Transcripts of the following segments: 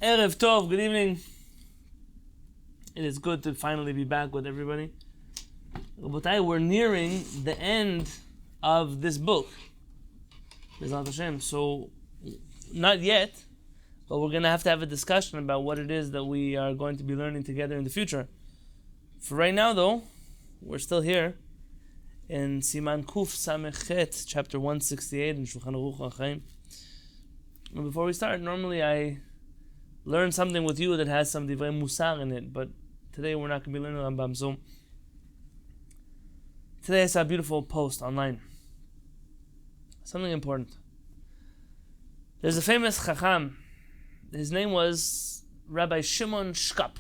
Erev Tov, good evening. It is good to finally be back with everybody. Rabotai, we're nearing the end of this book. B'ezrat Hashem. So, not yet, but we're going to have a discussion about what it is that we are going to be learning together in the future. For right now, though, we're still here in Siman Kuf Samechet, chapter 168 in Shulchan Aruch HaShamayim. And before we start, normally I learn something with you that has some divrei musar in it, but today we're not going to be learning Rambam. So today I saw a beautiful post online. Something important. There's a famous Chacham. His name was Rabbi Shimon Shkap.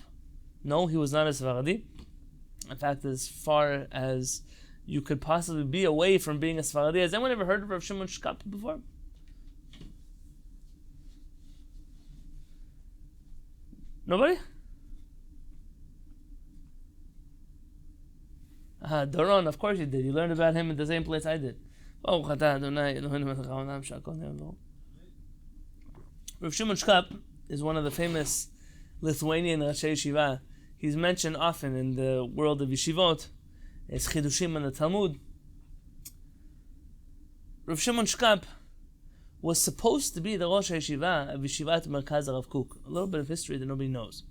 No, he was not a Sephardi. In fact, as far as you could possibly be away from being a Sephardi. Has anyone ever heard of Rabbi Shimon Shkap before? Nobody? Doron, of course you did. You learned about him in the same place I did. Rav Shimon Shkap is one of the famous Lithuanian Rashi Yeshiva. He's mentioned often in the world of yeshivot. It's Chidushim and the Talmud. Rav Shimon Shkap was supposed to be the Rosh Yeshiva of Yeshivat Merkaz Rav Kook. A little bit of history that nobody knows.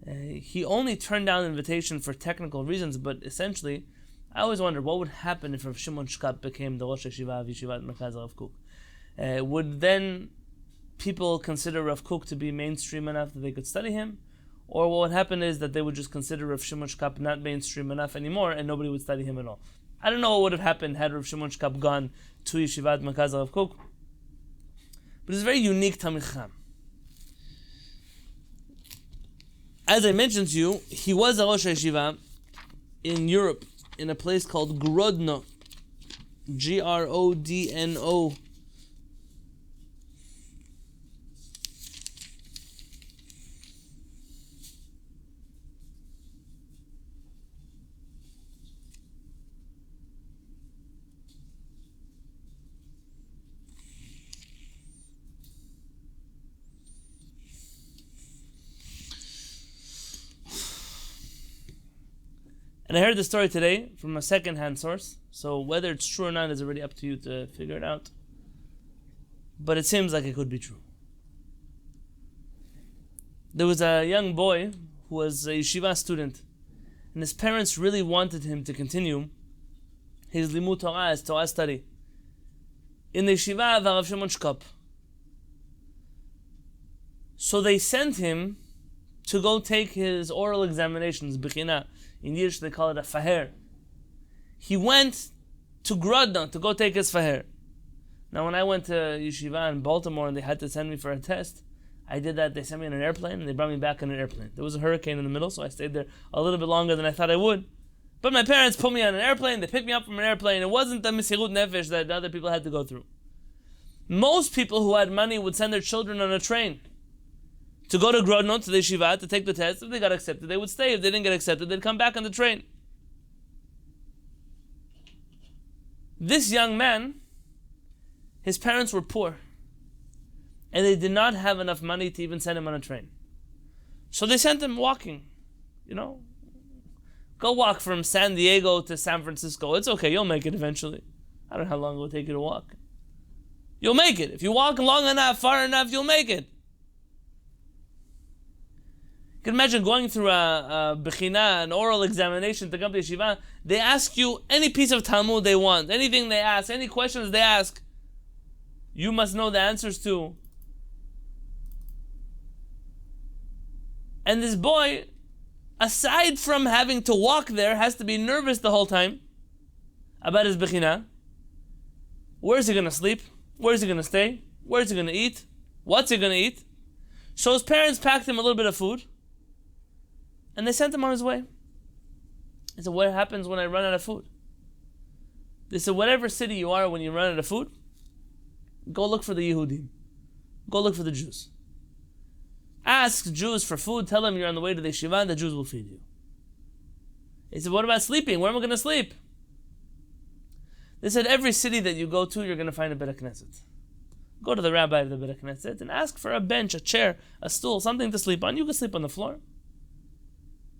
He only turned down the invitation for technical reasons, but essentially, I always wondered what would happen if Rav Shimon Shkap became the Rosh Yeshiva of Yeshivat Merkaz Rav Kook. Would then people consider Rav Kook to be mainstream enough that they could study him? Or what would happen is that they would just consider Rav Shimon Shkap not mainstream enough anymore and nobody would study him at all. I don't know what would have happened had Rav Shimon Shkap gone to Yeshivat Merkaz Rav Kook. But it's a very unique Talmid Chacham. As I mentioned to you, he was a Rosh Yeshiva in Europe, in a place called Grodno. Grodno. And I heard the story today from a second-hand source, so whether it's true or not is already up to you to figure it out. But it seems like it could be true. There was a young boy who was a yeshiva student, and his parents really wanted him to continue his limud Torah, his Torah study, in the yeshiva of Rav Shimon Shkap. So they sent him to go take his oral examinations, bechina. In Yiddish they call it a faher. He went to Grodno to go take his faher. Now when I went to yeshiva in Baltimore and they had to send me for a test, I did that. They sent me on an airplane and they brought me back on an airplane. There was a hurricane in the middle, so I stayed there a little bit longer than I thought I would. But my parents put me on an airplane, they picked me up from an airplane. It wasn't the mesirut nefesh that other people had to go through. Most people who had money would send their children on a train to go to Grodno, to the yeshiva, to take the test. If they got accepted, they would stay. If they didn't get accepted, they'd come back on the train. This young man, his parents were poor, and they did not have enough money to even send him on a train. So they sent him walking. Go walk from San Diego to San Francisco. It's okay, you'll make it eventually. I don't know how long it will take you to walk. You'll make it. If you walk long enough, far enough, you'll make it. You can imagine going through a bechina, an oral examination to come to yeshiva. They ask you any piece of Talmud they want, anything they ask, any questions they ask. You must know the answers to. And this boy, aside from having to walk there, has to be nervous the whole time about his bechina. Where is he going to sleep? Where is he going to stay? Where is he going to eat? What's he going to eat? So his parents packed him a little bit of food. And they sent him on his way. They said, what happens when I run out of food? They said, whatever city you are when you run out of food, go look for the Yehudim. Go look for the Jews. Ask Jews for food, tell them you're on the way to the yeshiva, and the Jews will feed you. They said, what about sleeping? Where am I going to sleep? They said, every city that you go to, you're going to find a Beit Knesset. Go to the rabbi of the Beit Knesset and ask for a bench, a chair, a stool, something to sleep on. You can sleep on the floor.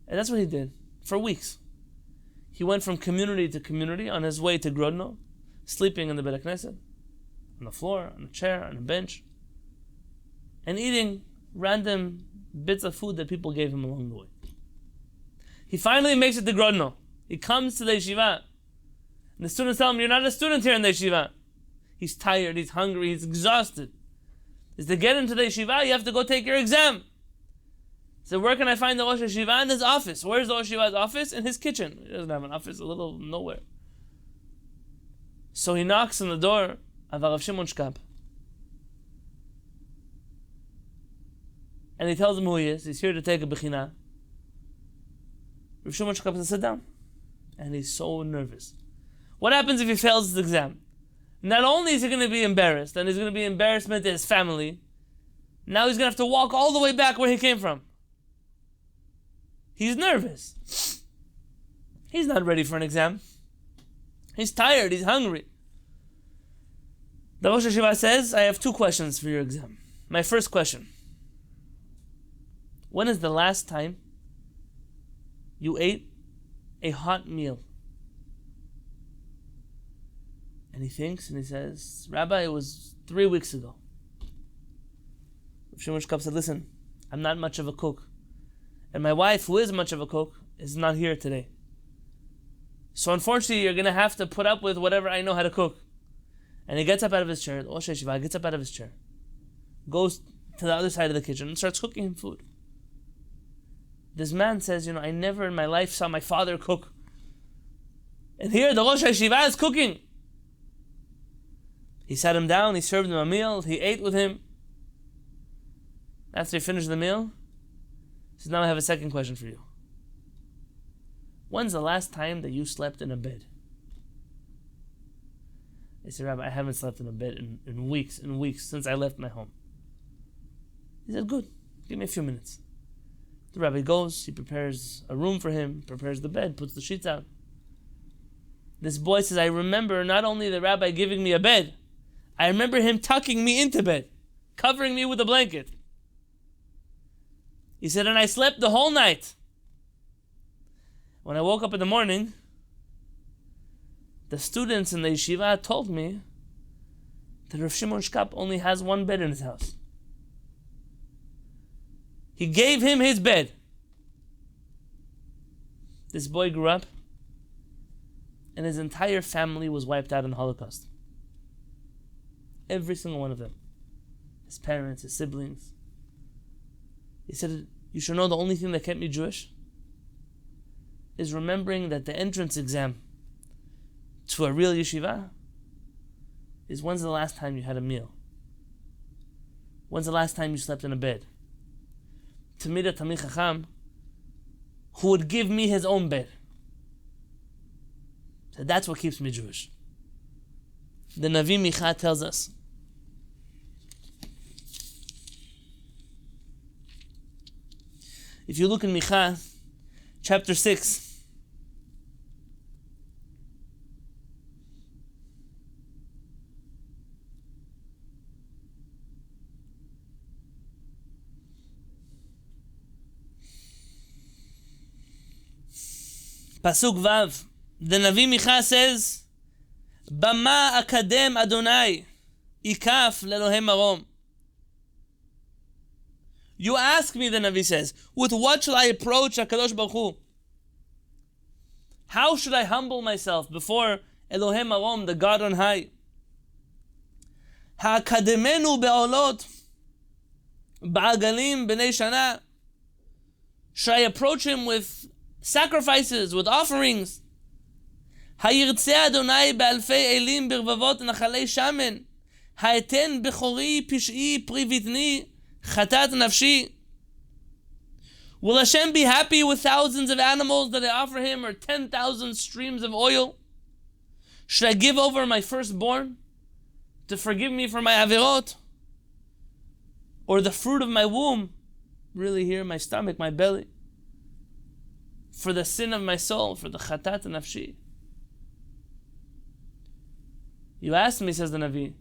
And that's what he did for weeks. He went from community to community on his way to Grodno, sleeping in the Beit Knesset, on the floor, on a chair, on a bench, and eating random bits of food that people gave him along the way. He finally makes it to Grodno. He comes to the yeshiva. And the students tell him, you're not a student here in the yeshiva. He's tired, he's hungry, he's exhausted. Is to get into the yeshiva, you have to go take your exam. So where can I find the Rosh Yeshiva? In his office. Where's the Rosh Yeshiva's office? In his kitchen. He doesn't have an office, a little nowhere. So he knocks on the door of Rav Shimon Shkab. And he tells him who he is. He's here to take a bechina. Rav Shimon Shkab says, sit down. And he's so nervous. What happens if he fails his exam? Not only is he going to be embarrassed, and he's going to be embarrassment to his family, now he's going to have to walk all the way back where he came from. He's nervous. He's not ready for an exam. He's tired, he's hungry. The Rosh Yeshiva says, I have 2 questions for your exam. My first question. When is the last time you ate a hot meal? And he thinks and he says, Rabbi, it was 3 weeks ago. Rav Shimon Shkab said, listen, I'm not much of a cook. And my wife, who is much of a cook, is not here today. So unfortunately, you're going to have to put up with whatever I know how to cook. And he gets up out of his chair, the Rosh Yeshiva gets up out of his chair, goes to the other side of the kitchen and starts cooking him food. This man says, I never in my life saw my father cook. And here the Rosh Yeshiva is cooking. He sat him down, he served him a meal, he ate with him. After he finished the meal, he says, now I have a second question for you. When's the last time that you slept in a bed? He said, Rabbi, I haven't slept in a bed in weeks and weeks since I left my home. He said, good, give me a few minutes. The rabbi goes, he prepares a room for him, prepares the bed, puts the sheets out. This boy says, I remember not only the rabbi giving me a bed, I remember him tucking me into bed, covering me with a blanket. He said, and I slept the whole night. When I woke up in the morning, the students in the yeshiva told me that Rav Shimon Shkab only has 1 bed in his house. He gave him his bed. This boy grew up, and his entire family was wiped out in the Holocaust. Every single one of them. His parents, his siblings. He said, you should know the only thing that kept me Jewish is remembering that the entrance exam to a real yeshiva is when's the last time you had a meal? When's the last time you slept in a bed? To me, the Talmid Chacham, who would give me his own bed. So that's what keeps me Jewish. The Navi Micha tells us, if you look in Micha, chapter 6, Pasuk Vav, the Navi Micha says, Bama akadem Adonai, ikaf lelohem marom. You ask me, the Navi says, with what shall I approach HaKadosh Baruch Hu? How should I humble myself before Elohem Marom, the God on high? Ha'akademenu be'olot, ba'agalim b'nei shana. Should I approach him with sacrifices, with offerings? Ha'yirtzeh Adonai be'alfei elim birvavot nachalei shamen. Ha'eten bechori pish'i pri vitni. Chatat nafshi. Will Hashem be happy with thousands of animals that I offer him, or 10,000 streams of oil? Should I give over my firstborn to forgive me for my avirot? Or the fruit of my womb, really here, my stomach, my belly, for the sin of my soul, for the chatat nafshi? You asked me, says the Navi,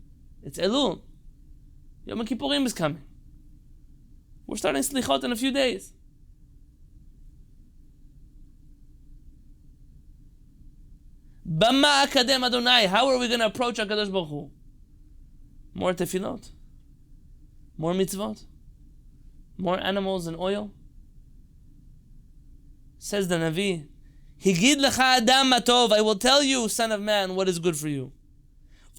it's Elul. Yom Kippurim is coming. We're starting Slichot in a few days. Bama akadem Adonai. How are we going to approach HaKadosh Baruch Hu? More tefillot, more mitzvot, more animals and oil. Says the Navi, Higid lecha adam matov. I will tell you, son of man, what is good for you.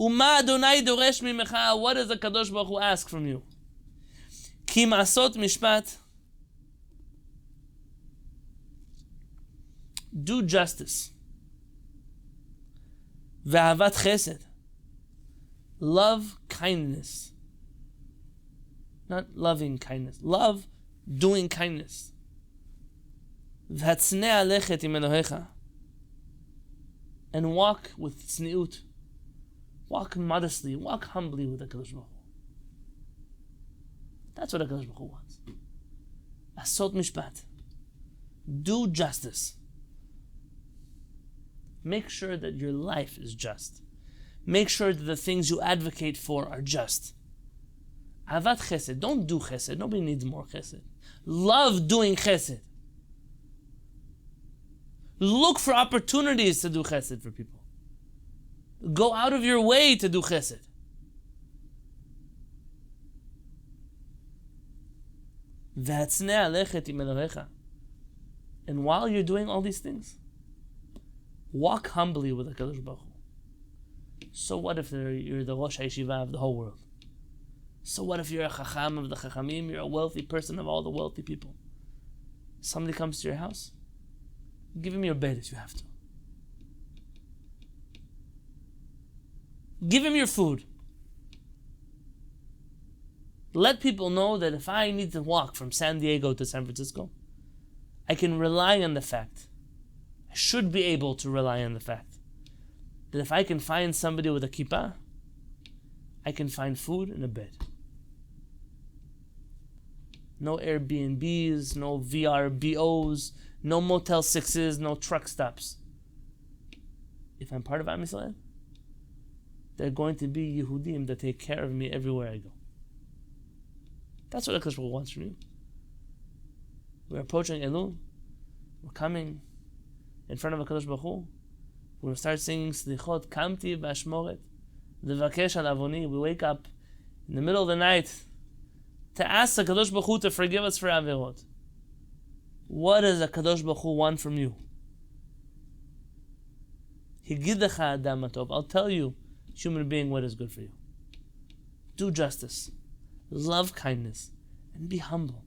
Uma Adonai doresh mimecha. What does the Kadosh Baruch Hu ask from you? Ki ma'asot mishpat. Do justice. Ve'avat chesed. Love kindness. Not loving kindness. Love doing kindness. V'hatznei alechet im Elohecha. And walk with tzniut. Walk modestly. Walk humbly with the HaKadosh Baruch Hu. That's what HaKadosh Baruch Hu wants. Asot mishpat. Do justice. Make sure that your life is just. Make sure that the things you advocate for are just. Avat chesed. Don't do chesed. Nobody needs more chesed. Love doing chesed. Look for opportunities to do chesed for people. Go out of your way to do chesed. V'hatznei alechet im Elohecha. And while you're doing all these things, walk humbly with HaKadosh Baruch Hu. So what if you're the Rosh HaYeshiva of the whole world? So what if you're a Chacham of the Chachamim? You're a wealthy person of all the wealthy people. Somebody comes to your house, give him your bed if you have to. Give him your food. Let people know that if I need to walk from San Diego to San Francisco, I can rely on the fact, I should be able to rely on the fact, that if I can find somebody with a kippah, I can find food and a bed. No Airbnbs, no VRBOs, no Motel 6s, no truck stops. If I'm part of Am Yisrael, there are going to be Yehudim that take care of me everywhere I go. That's what HaKadosh Baruch Hu wants from you. We're approaching Elul. We're coming in front of HaKadosh Baruch Hu. We're going to start singing Slichot, Kamti v'ashmoret, V'vakesh al avoni. We wake up in the middle of the night to ask HaKadosh Baruch Hu to forgive us for averot. What does HaKadosh Baruch Hu want from you? Higid lecha adam matov. I'll tell you, human being, what is good for you. Do justice. Love kindness. And be humble.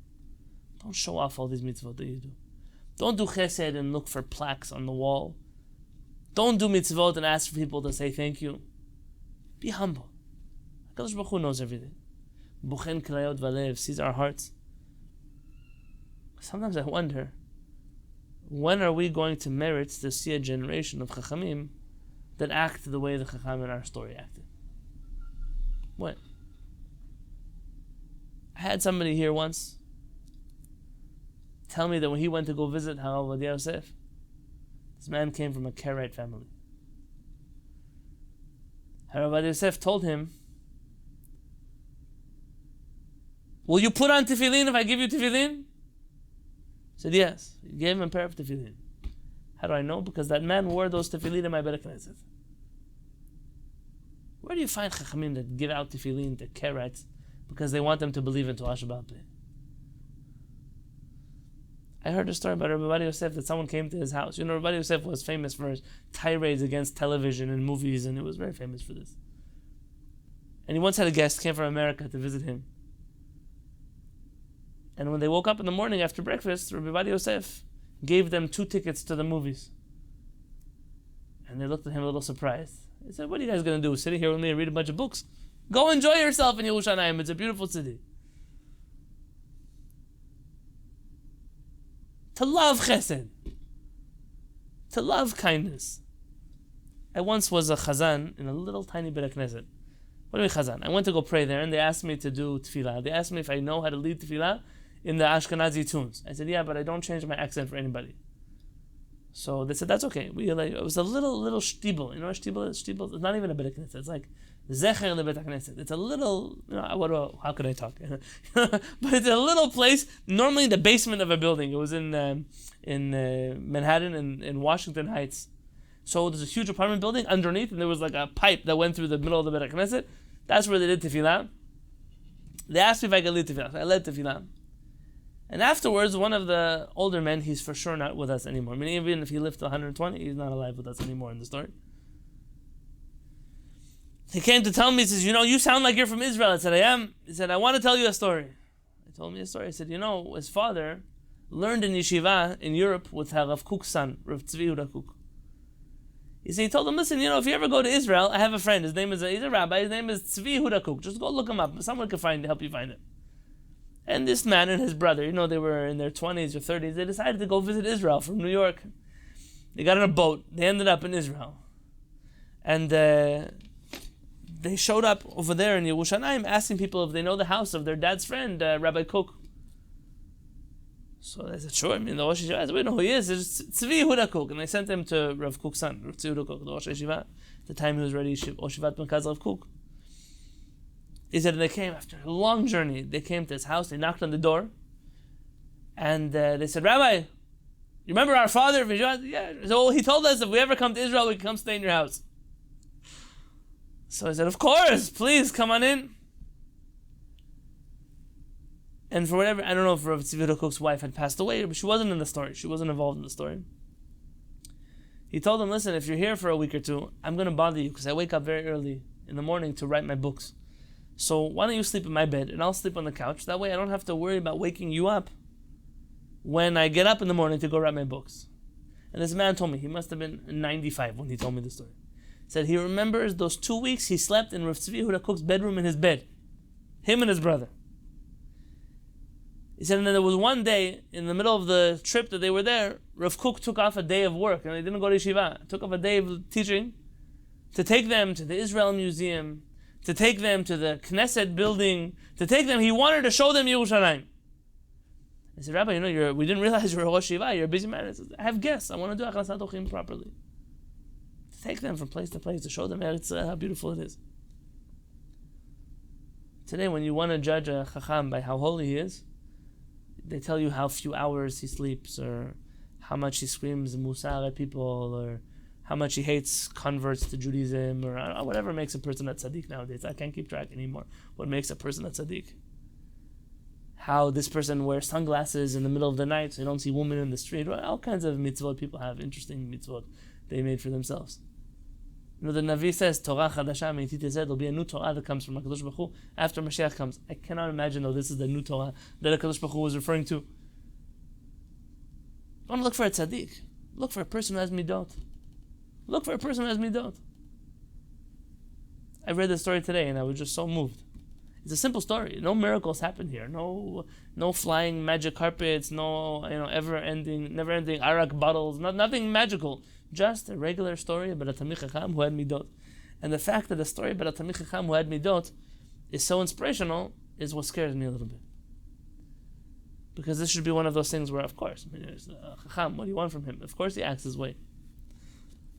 Don't show off all these mitzvot that you do. Don't do chesed and look for plaques on the wall. Don't do mitzvot and ask for people to say thank you. Be humble. HaKadosh Baruch Hu knows everything. Buchen k'layot v'alev, sees our hearts. Sometimes I wonder, when are we going to merit to see a generation of Chachamim that act the way the Chacham in our story acted? When? I had somebody here once tell me that when he went to go visit Harav Ovadia Yosef, this man came from a Karaite family. Harav Ovadia Yosef told him, will you put on tefillin if I give you tefillin? He said yes. He gave him a pair of tefillin. How do I know? Because that man wore those tefillin in my Beit Knesset. Where do you find Chachamim that give out tefillin to Karaites because they want them to believe in Torah Shabbat? I heard a story about Rabbi Ovadia Yosef that someone came to his house. You know, Rabbi Ovadia Yosef was famous for his tirades against television and movies, and he was very famous for this. And he once had a guest came from America to visit him. And when they woke up in the morning after breakfast, Rabbi Ovadia Yosef gave them 2 tickets to the movies. And they looked at him a little surprised. He said, what are you guys going to do? Sitting here with me and read a bunch of books? Go enjoy yourself in Shulchan Aruch. It's a beautiful city. To love chesed. To love kindness. I once was a chazan in a little tiny Beit Knesset. What do you mean chazan? I went to go pray there and they asked me to do tefillah. They asked me if I know how to lead tefillah in the Ashkenazi tunes. I said, yeah, but I don't change my accent for anybody. So they said, that's okay. It was a little shtibel. You know what shtibel is? Shtibel is not even a Beit Knesset. It's like Zecher lebet HaKnesset. It's a little, how could I talk? But it's a little place, normally the basement of a building. It was in Manhattan and in Washington Heights. So there's a huge apartment building underneath, and there was like a pipe that went through the middle of the Bet HaKnesset. That's where they did tefillah. They asked me if I could lead tefillah. So I led tefillah. And afterwards, one of the older men, he's for sure not with us anymore. I mean, even if he lived to 120, he's not alive with us anymore in the story. He came to tell me, he says, you sound like you're from Israel. I said, I am. He said, I want to tell you a story. He told me a story. I said, his father learned in yeshiva in Europe with Rav Kook's son, Rav Tzvi Huda Kook. He told him, listen, if you ever go to Israel, I have a friend. He's a rabbi. His name is Tzvi Huda Kook. Just go look him up. Someone can help you find him. And this man and his brother, they were in their 20s or 30s. They decided to go visit Israel from New York. They got on a boat. They ended up in Israel. And they showed up over there in Yerushalayim asking people if they know the house of their dad's friend, Rabbi Kook. So they said, sure. The Rosh Yeshiva, we know who he is. It's Tzvi Huda Kook. And they sent him to Rav Kook's son, Rav Tzvi Huda Kook, the Rosh Yeshiva. At the time he was ready, Oshivat Merkaz Rav Kook. He said, they came after a long journey. They came to his house. They knocked on the door. And they said, Rabbi, you remember our father? Yeah. So he told us if we ever come to Israel, we can come stay in your house. So I said, of course, please come on in. And for whatever, I don't know if Rav Tzvi Huda Kook's wife had passed away, but she wasn't in the story. She wasn't involved in the story. He told them, listen, if you're here for a week or two, I'm going to bother you because I wake up very early in the morning to write my books. So why don't you sleep in my bed and I'll sleep on the couch. That way I don't have to worry about waking you up when I get up in the morning to go write my books. And this man told me, he must have been 95 when he told me the story. He said he remembers those 2 weeks he slept in Rav Tzvi Huda Kook's bedroom in his bed. Him and his brother. He said, and then there was one day, in the middle of the trip that they were there, Rav Kook took off a day of work, and they didn't go to yeshiva. Took off a day of teaching to take them to the Israel Museum, to take them to the Knesset building, he wanted to show them Yerushalayim. I said, Rabbi, we didn't realize you're a Rosh Yeshiva, you're a busy man. I said, I have guests, I want to do Achnasat Ochim properly. To take them from place to place, to show them how beautiful it is. Today, when you want to judge a Chacham by how holy he is, they tell you how few hours he sleeps, or how much he screams Musar at people, or how much he hates converts to Judaism, or whatever makes a person a tzaddik nowadays. I can't keep track anymore. What makes a person a tzaddik? How this person wears sunglasses in the middle of the night so you don't see women in the street. All kinds of mitzvot. People have interesting mitzvot they made for themselves. The Navi says, Torah Chadasha Me'itit Yezed, there'll be a new Torah that comes from HaKadosh Baruch Hu after Mashiach comes. I cannot imagine, though, this is the new Torah that HaKadosh Baruch Hu was referring to. Don't look for a tzaddik. Look for a person who has midot. Look for a person who has midot. I read the story today and I was just so moved. It's a simple story. No miracles happened here. No flying magic carpets. No never-ending arak bottles. Nothing magical. Just a regular story about a Talmid Chacham who had midot. And the fact that the story about a Talmid Chacham who had midot is so inspirational is what scares me a little bit. Because this should be one of those things where, of course, Chacham, what do you want from him? Of course he acts his way.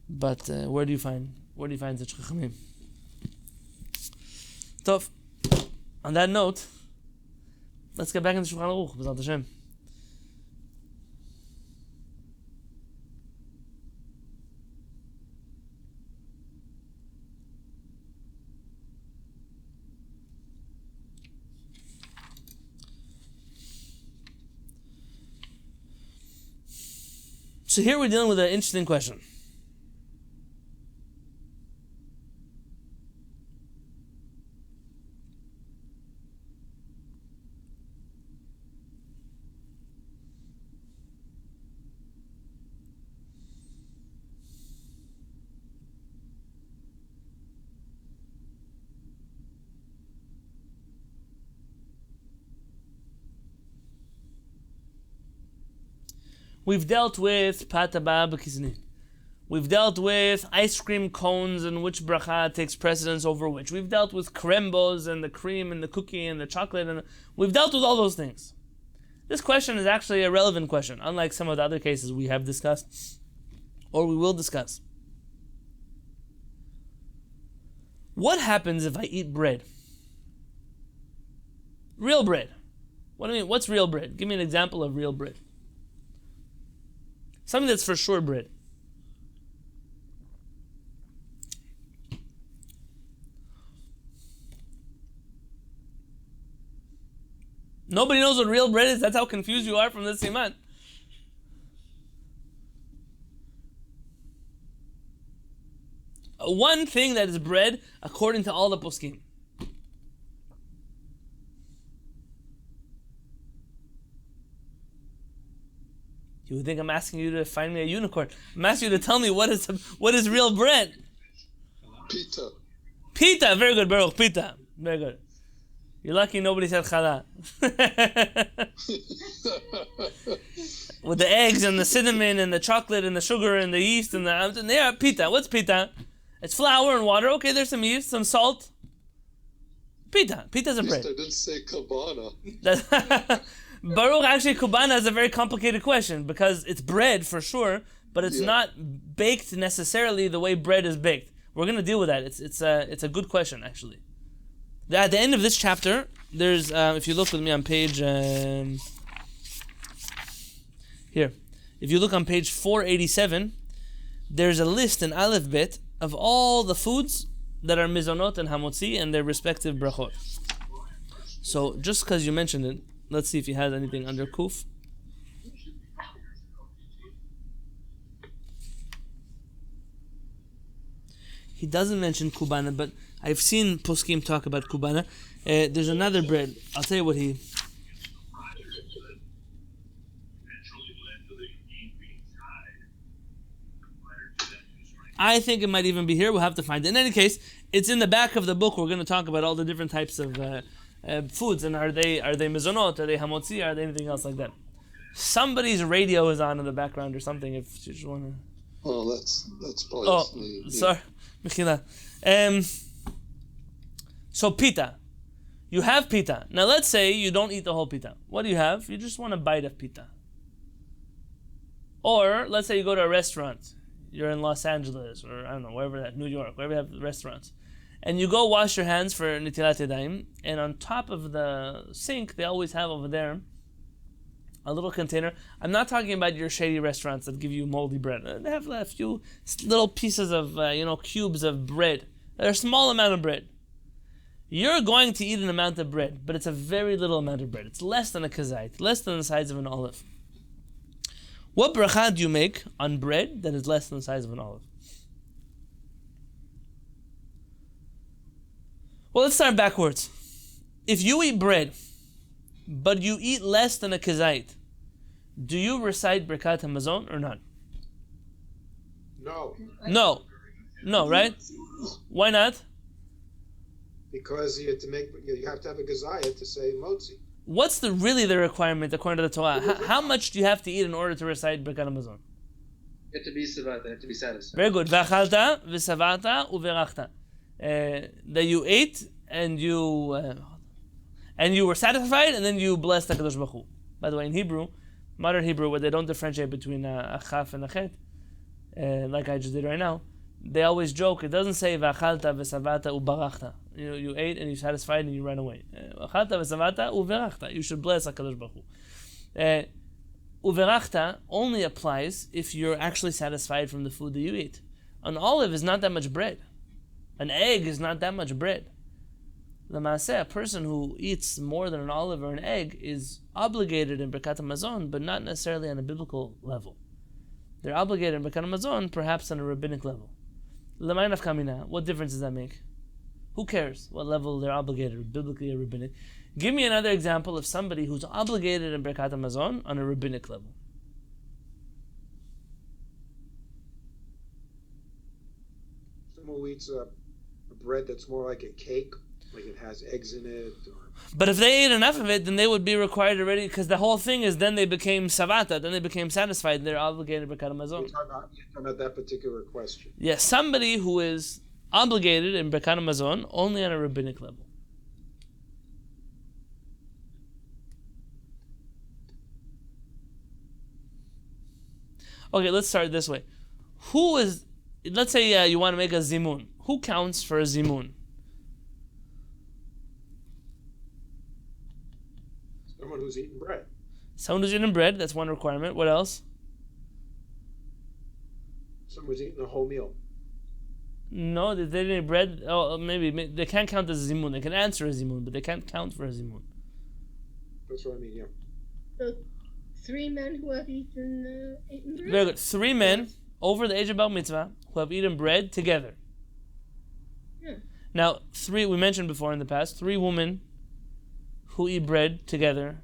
But where do you find such Chachamim? Tov. On that note, let's get back into Shulchan Aruch, B'ezrat Hashem. So here we're dealing with an interesting question. We've dealt with Pataba B'Kizni. We've dealt with ice cream cones and which bracha takes precedence over which. We've dealt with krembos and the cream and the cookie and the chocolate. We've dealt with all those things. This question is actually a relevant question, unlike some of the other cases we have discussed or we will discuss. What happens if I eat bread? Real bread. What do you mean? What's real bread? Give me an example of real bread. Something that's for sure bread. Nobody knows what real bread is. That's how confused you are from this Siman. One thing that is bread according to all the poskim. You would think I'm asking you to find me a unicorn. I'm asking you to tell me what is real bread. Pita. Pita, very good, Baruch. Pita, very good. You're lucky nobody said challah. With the eggs and the cinnamon and the chocolate and the sugar and the yeast and yeah, pita. What's pita? It's flour and water. Okay, there's some yeast, some salt. Pita. Pita's a bread. I didn't say cabana. Baruch, actually, kubana is a very complicated question because it's bread for sure, but it's not baked necessarily the way bread is baked. We're going to deal with that. It's a good question, actually. At the end of this chapter, there's, if you look with me on page, here, if you look on page 487, there's a list in Aleph Bet of all the foods that are mizonot and hamotzi and their respective brachot. So, just because you mentioned it, let's see if he has anything under Kuf. He doesn't mention kubana, but I've seen poskim talk about kubana. There's another bread. I'll tell you what he... I think it might even be here. We'll have to find it. In any case, it's in the back of the book. We're going to talk about all the different types of foods, and are they mezonot, are they hamotzi, are they anything else like that? Somebody's radio is on in the background or something. If you just want to. Oh, that's probably. Sorry, Mechila. So pita, you have pita. Now let's say you don't eat the whole pita. What do you have? You just want a bite of pita. Or let's say you go to a restaurant. You're in Los Angeles or I don't know, wherever that, New York, wherever you have restaurants. And you go wash your hands for Nitilat Yadayim, and on top of the sink, they always have over there a little container. I'm not talking about your shady restaurants that give you moldy bread. They have a few little pieces of, cubes of bread. They're a small amount of bread. You're going to eat an amount of bread, but it's a very little amount of bread. It's less than a kazait, less than the size of an olive. What bracha do you make on bread that is less than the size of an olive? Well, let's start backwards. If you eat bread, but you eat less than a kazait, do you recite Birkat HaMazon or not? No. No, right? Why not? Because you have to have a gazayah to say motzi. What's really the requirement according to the Torah? How much do you have to eat in order to recite Birkat HaMazon? You have to be savata, you have to be satisfied. Very good. V'achalta, v'savata, u'verachta. That you ate and you were satisfied, and then you blessed HaKadosh Baruch Hu. By the way, in Hebrew, modern Hebrew, where they don't differentiate between a chaf and a chet, like I just did right now, they always joke. It doesn't say v'achalta v'savata u'barachta. You ate and you satisfied and you ran away. V'achalta v'savata u'verachta. You should bless HaKadosh Baruch Hu. U'verachta only applies if you're actually satisfied from the food that you eat. An olive is not that much bread. An egg is not that much bread. L'maaseh, a person who eats more than an olive or an egg is obligated in Birkat HaMazon, but not necessarily on a biblical level. They're obligated in Birkat HaMazon, perhaps on a rabbinic level. L'may nafkamina, what difference does that make? Who cares what level they're obligated, biblically or rabbinic? Give me another example of somebody who's obligated in Birkat HaMazon on a rabbinic level. Someone who eats a bread that's more like a cake, like it has eggs in it. But if they ate enough of it, then they would be required already, because the whole thing is then they became savata, then they became satisfied, they're obligated Birkat HaMazon. You're talking about that particular question. Yes, somebody who is obligated in Birkat HaMazon only on a rabbinic level. Okay, let's start this way. Let's say you want to make a zimun. Who counts for a zimun? who's eating bread. Someone who's eating bread, that's one requirement. What else? Someone who's eating a whole meal. No, they didn't eat bread. Oh, maybe they can't count as a zimun. They can answer a zimun, but they can't count for a zimun. That's what I mean, yeah. So 3 men who have eaten bread? Very good. 3 men over the age of Bar Mitzvah who have eaten bread together. Yeah. Now, 3, we mentioned before in the past, 3 women who eat bread together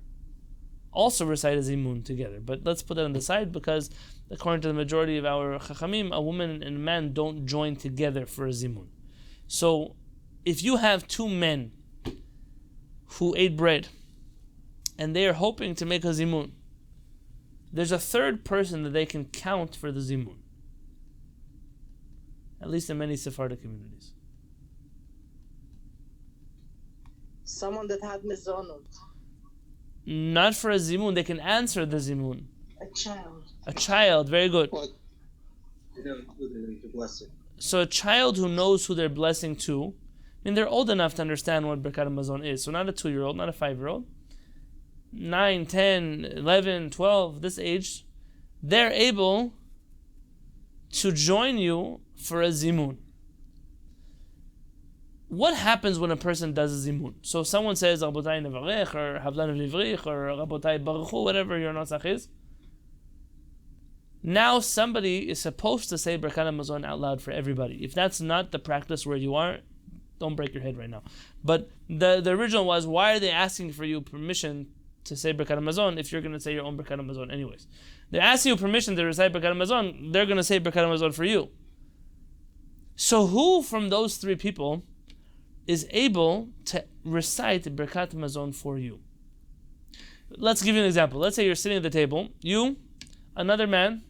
also recite a zimun together. But let's put that on the side because according to the majority of our HaShamayim, a woman and a man don't join together for a zimun. So, if you have 2 men who ate bread and they are hoping to make a zimun, there's a 3rd person that they can count for the zimun. At least in many Sephardic communities. Someone that had mizonot. Not for a zimun, they can answer the zimun. A child. A child, very good. What? You know who they're blessing. So a child who knows who they're blessing to, I mean, they're old enough to understand what Birkat HaMazon is. So not a 2-year-old, not a 5-year-old. 9, 10, 11, 12, this age, they're able to join you for a zimun. What happens when a person does a zimun? So someone says, Rabotai Nevarech, or Havlan Livrich, or Rabotai Baruchu, whatever your nosach is. Now somebody is supposed to say Birkat HaMazon out loud for everybody. If that's not the practice where you are, don't break your head right now. But the original was, why are they asking for you permission to say Birkat HaMazon if you're going to say your own Birkat HaMazon anyways? They're asking you permission to recite Birkat HaMazon, they're going to say Birkat HaMazon for you. So who from those 3 people is able to recite Birkat HaMazon for you? Let's give you an example. Let's say you're sitting at the table, you, another man,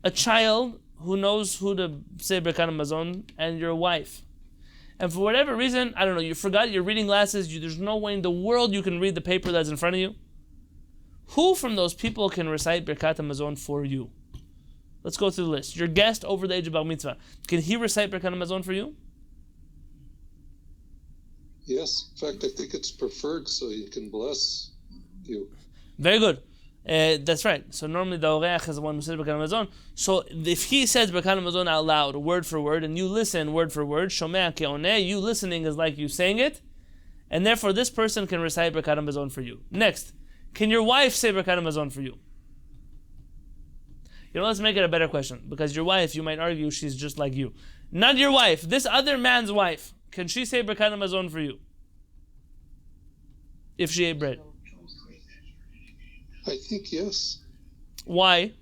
a child who knows who to say Birkat HaMazon, and your wife. And for whatever reason, I don't know, you forgot your reading glasses, there's no way in the world you can read the paper that's in front of you. Who from those people can recite Birkat HaMazon for you? Let's go through the list. Your guest over the age of Bar Mitzvah, can he recite Birkat HaMazon for you? Yes. In fact, I think it's preferred so he can bless you. Very good. That's right. So normally the Oreach is the one who says Birkat HaMazon. So if he says Birkat HaMazon out loud, word for word, and you listen word for word, Shomea Ke'oneh, you listening is like you saying it, and therefore this person can recite Birkat HaMazon for you. Next, can your wife say Birkat HaMazon for you? You know, let's make it a better question, because your wife, you might argue, she's just like you. Not your wife, this other man's wife. Can she say Birkat HaMazon for you? If she ate bread. I think yes. Why?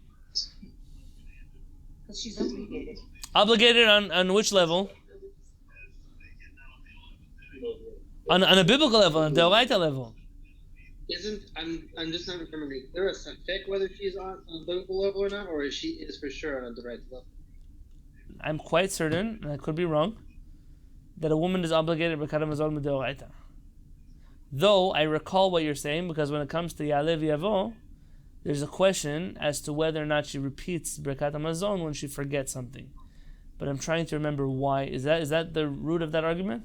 Because she's obligated. Obligated on which level? On a biblical level, on a Deoraita level. I'm just not remembering. Is there a safek whether she's on a biblical level or not, or she is for sure on the right level? I'm quite certain, and I could be wrong, that a woman is obligated Birkat HaMazon Deoraita. Though I recall what you're saying, because when it comes to Ya'aleh V'Yavo, there's a question as to whether or not she repeats Birkat HaMazon when she forgets something. But I'm trying to remember why. Is that the root of that argument?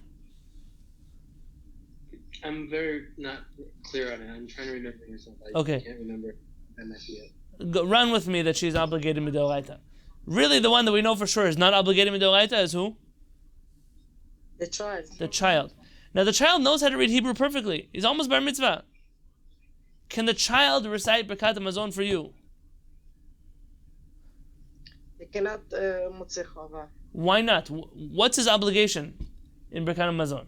I'm very not clear on it. I'm trying to remember myself. I can't remember. I might be it. Run with me that she's obligated Midoraita. Really, the one that we know for sure is not obligated Midoraita is who? The child. The child. Now the child knows how to read Hebrew perfectly. He's almost bar mitzvah. Can the child recite Birkat HaMazon for you? He cannot Motzei Chava. Why not? What's his obligation in Birkat HaMazon?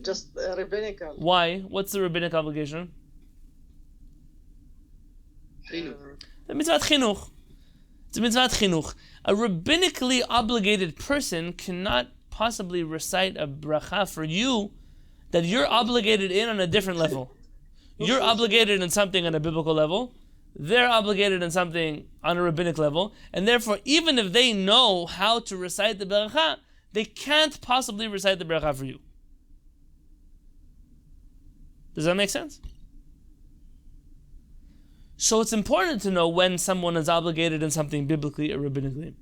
Just rabbinical. Why? What's the rabbinic obligation? The mitzvah chinuch. It's a mitzvah chinuch. A rabbinically obligated person cannot possibly recite a bracha for you that you're obligated in on a different level. You're obligated in something on a biblical level. They're obligated in something on a rabbinic level. And therefore, even if they know how to recite the bracha, they can't possibly recite the bracha for you. Does that make sense? So it's important to know when someone is obligated in something biblically or rabbinically.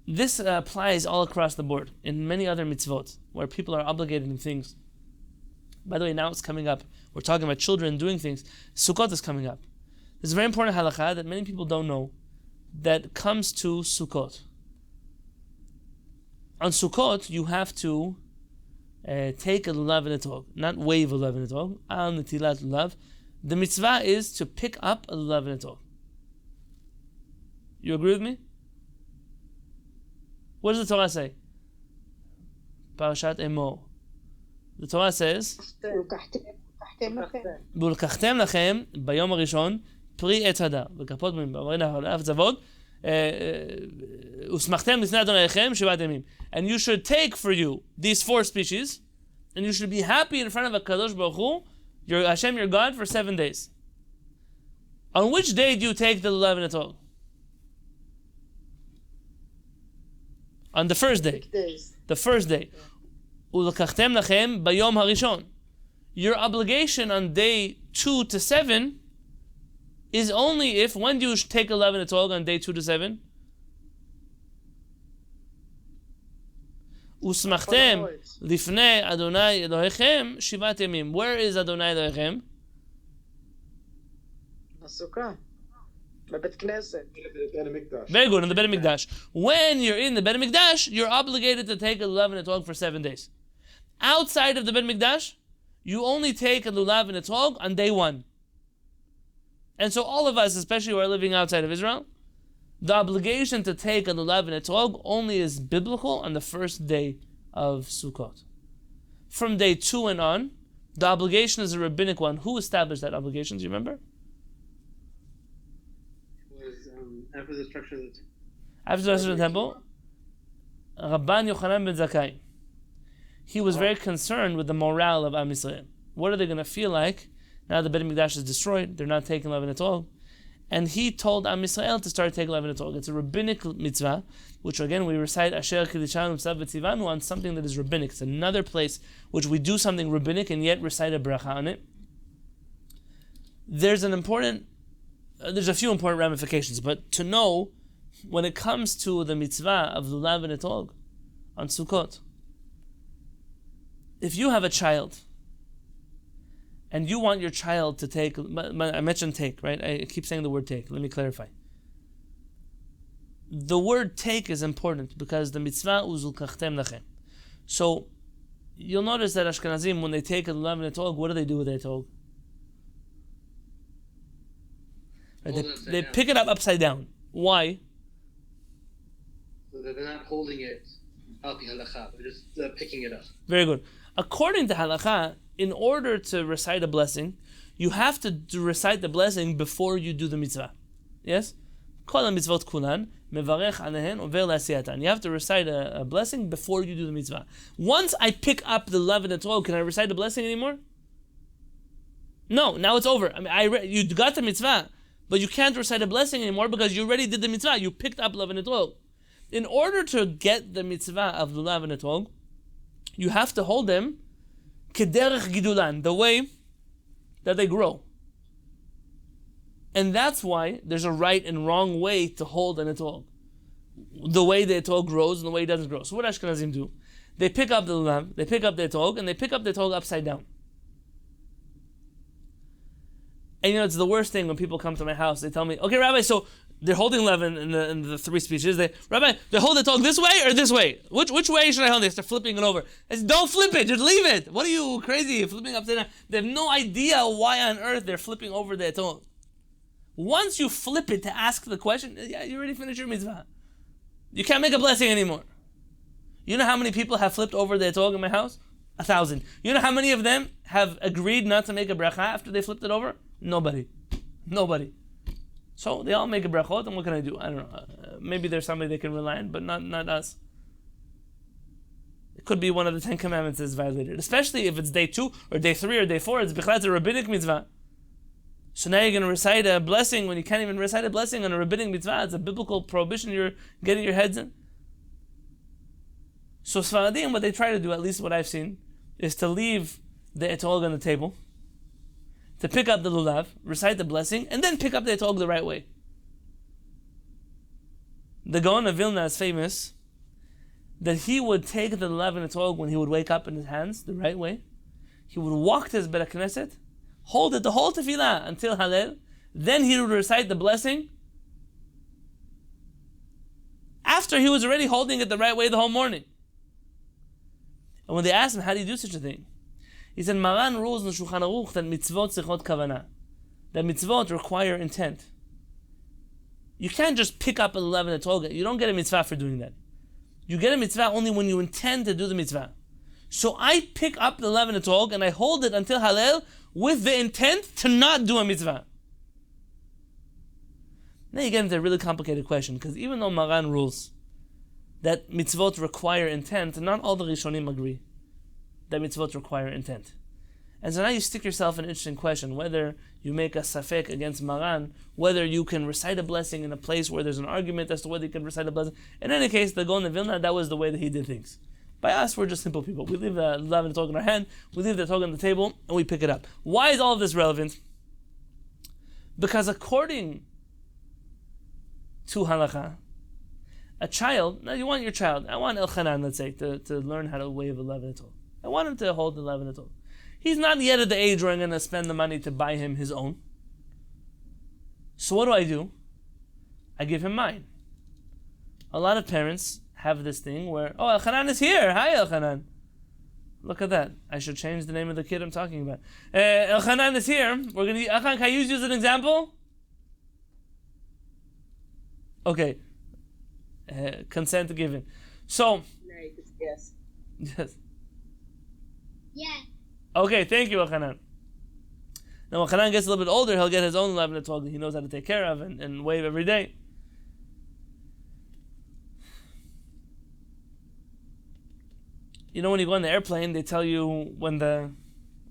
This applies all across the board in many other mitzvot where people are obligated in things. By the way, now it's coming up. We're talking about children doing things. Sukkot is coming up. There's a very important halakha that many people don't know that comes to Sukkot. On Sukkot, you have to take a lulav and a tog, not wave a lulav and a tog, al netilat lulav. The mitzvah is to pick up a lulav and a tog. You agree with me? What does the Torah say? Parashat Emor. The Torah says, "V'ulkachtem lachem bayom harishon pri etz hadar v'kapot mim b'amarei nahar zavod usmachtem l'fnei Adonai Elechem shivat yamim." And you should take for you these 4 species, and you should be happy in front of HaKadosh Baruch Hu, your Hashem, your God, for 7 days. On which day do you take the lulav and the tog? On the first day. The first day. Ulakachtem lachem bayom harishon. Your obligation on day 2 to 7 is only if, when do you take 11 and 12 on day 2 to 7? Usmachtem lifnei Adonai Elohechem shivat yamim. Where is Adonai Elohechem? בסוכה. בבית כנסת. Very good, in the Beit HaMikdash. When you're in the Beit HaMikdash, you're obligated to take a lulav and a tog for 7 days. Outside of the Beit HaMikdash, you only take a lulav and a tog on day 1. And so all of us, especially who are living outside of Israel, the obligation to take a lulav and a tog only is biblical on the first day of Sukkot. From day 2 and on, the obligation is a rabbinic one. Who established that obligation? Do you remember? After the destruction of the temple. After the destruction of the temple, Rabban Yochanan ben Zakkai, he was very concerned with the morale of Am Yisrael. What are they going to feel like now the Beit HaMikdash is destroyed? They're not taking lulav and tog. And he told Am Yisrael to start taking lulav and tog. It's a rabbinic mitzvah, which again we recite Asher Kiddushanu Mitzvah V'Tzivanu on something that is rabbinic. It's another place which we do something rabbinic and yet recite a bracha on it. There's a few important ramifications, but to know when it comes to the mitzvah of lulav and tog on Sukkot, if you have a child and you want your child to take, I mentioned take, right? I keep saying the word take. Let me clarify. The word take is important because the mitzvah uzulkachtem lachem. So you'll notice that Ashkenazim, when they take a lulav and tog, what do they do with their tog? They pick it up upside down. Why? So they're not holding it out the halakha, they're just picking it up. Very good. According to halakha, in order to recite a blessing, you have to recite the blessing before you do the mitzvah. Yes? Kol mitzvot kulan, mevarech alehen over la'asiyatan. You have to recite a blessing before you do the mitzvah. Once I pick up the lulav and the tog, can I recite the blessing anymore? No, now it's over. You got the mitzvah, but you can't recite a blessing anymore because you already did the mitzvah. You picked up lulav and tog. In order to get the mitzvah of lulav and tog, you have to hold them kederech gidulan, the way that they grow. And that's why there's a right and wrong way to hold an etog. The way the etog grows and the way it doesn't grow. So what Ashkenazim do? They pick up the lulav, they pick up the etog, and they pick up the etog upside down. And it's the worst thing when people come to my house. They tell me, "Okay, Rabbi, so they're holding leaven in the 3 speeches. Rabbi, they hold the tog this way or this way? Which way should I hold this?" They're flipping it over. I said, "Don't flip it, just leave it. What are you, crazy? Flipping upside down?" They have no idea why on earth they're flipping over the tog. Once you flip it to ask the question, yeah, you already finished your mitzvah. You can't make a blessing anymore. You know how many people have flipped over the tog in my house? 1,000. You know how many of them have agreed not to make a bracha after they flipped it over? Nobody. So they all make a brachot, and what can I do? I don't know. Maybe there's somebody they can rely on, but not us. It could be one of the 10 commandments that's violated, especially if it's day 2 or day 3 or day 4. It's bichlal, it's a rabbinic mitzvah. So now you're going to recite a blessing when you can't even recite a blessing on a rabbinic mitzvah. It's a biblical prohibition you're getting your heads in. So Sfaradim, what they try to do, at least what I've seen, is to leave the etog on the table, to pick up the lulav, recite the blessing, and then pick up the etog the right way. The Gaon of Vilna is famous that he would take the lulav and etog when he would wake up in his hands the right way. he would walk to his Beit HaKnesset, hold it the whole tefillah until Hallel, then he would recite the blessing after he was already holding it the right way the whole morning. And when they asked him, how do you do such a thing? He said, Maran rules in the Shulchan Aruch that mitzvot tzrichot kavanah, that mitzvot require intent. You can't just pick up a 11 etog. You don't get a mitzvah for doing that. You get a mitzvah only when you intend to do the mitzvah. So I pick up the 11 etog and I hold it until Hallel with the intent to not do a mitzvah. Now you get into a really complicated question, because even though Maran rules that mitzvot require intent, not all the Rishonim agree that mitzvot require intent. And so now you stick yourself an interesting question, whether you make a safek against Maran, whether you can recite a blessing in a place where there's an argument as to whether you can recite a blessing. In any case, the Gaon of Vilna, that was the way that he did things. By us, we're just simple people. We leave the love and the talk in our hand, we leave the talk on the table, and we pick it up. Why is all of this relevant? Because according to halakha, a child, now you want your child, I want Elchanan, let's say, to learn how to wave 11 etol. I want him to hold 11 etol. He's not yet at the age where I'm going to spend the money to buy him his own. So what do? I give him mine. A lot of parents have this thing where, oh, Elchanan is here. Hi, Elchanan. Look at that. I should change the name of the kid I'm talking about. Elchanan is here. We're going to, Elchanan, can I use you as an example? Okay. Consent given. So. Yes. Yes. Yeah. Okay, thank you, Elchanan. Now, when Elchanan gets a little bit older, he'll get his own 11 etog that he knows how to take care of and wave every day. You know, when you go on the airplane, they tell you when the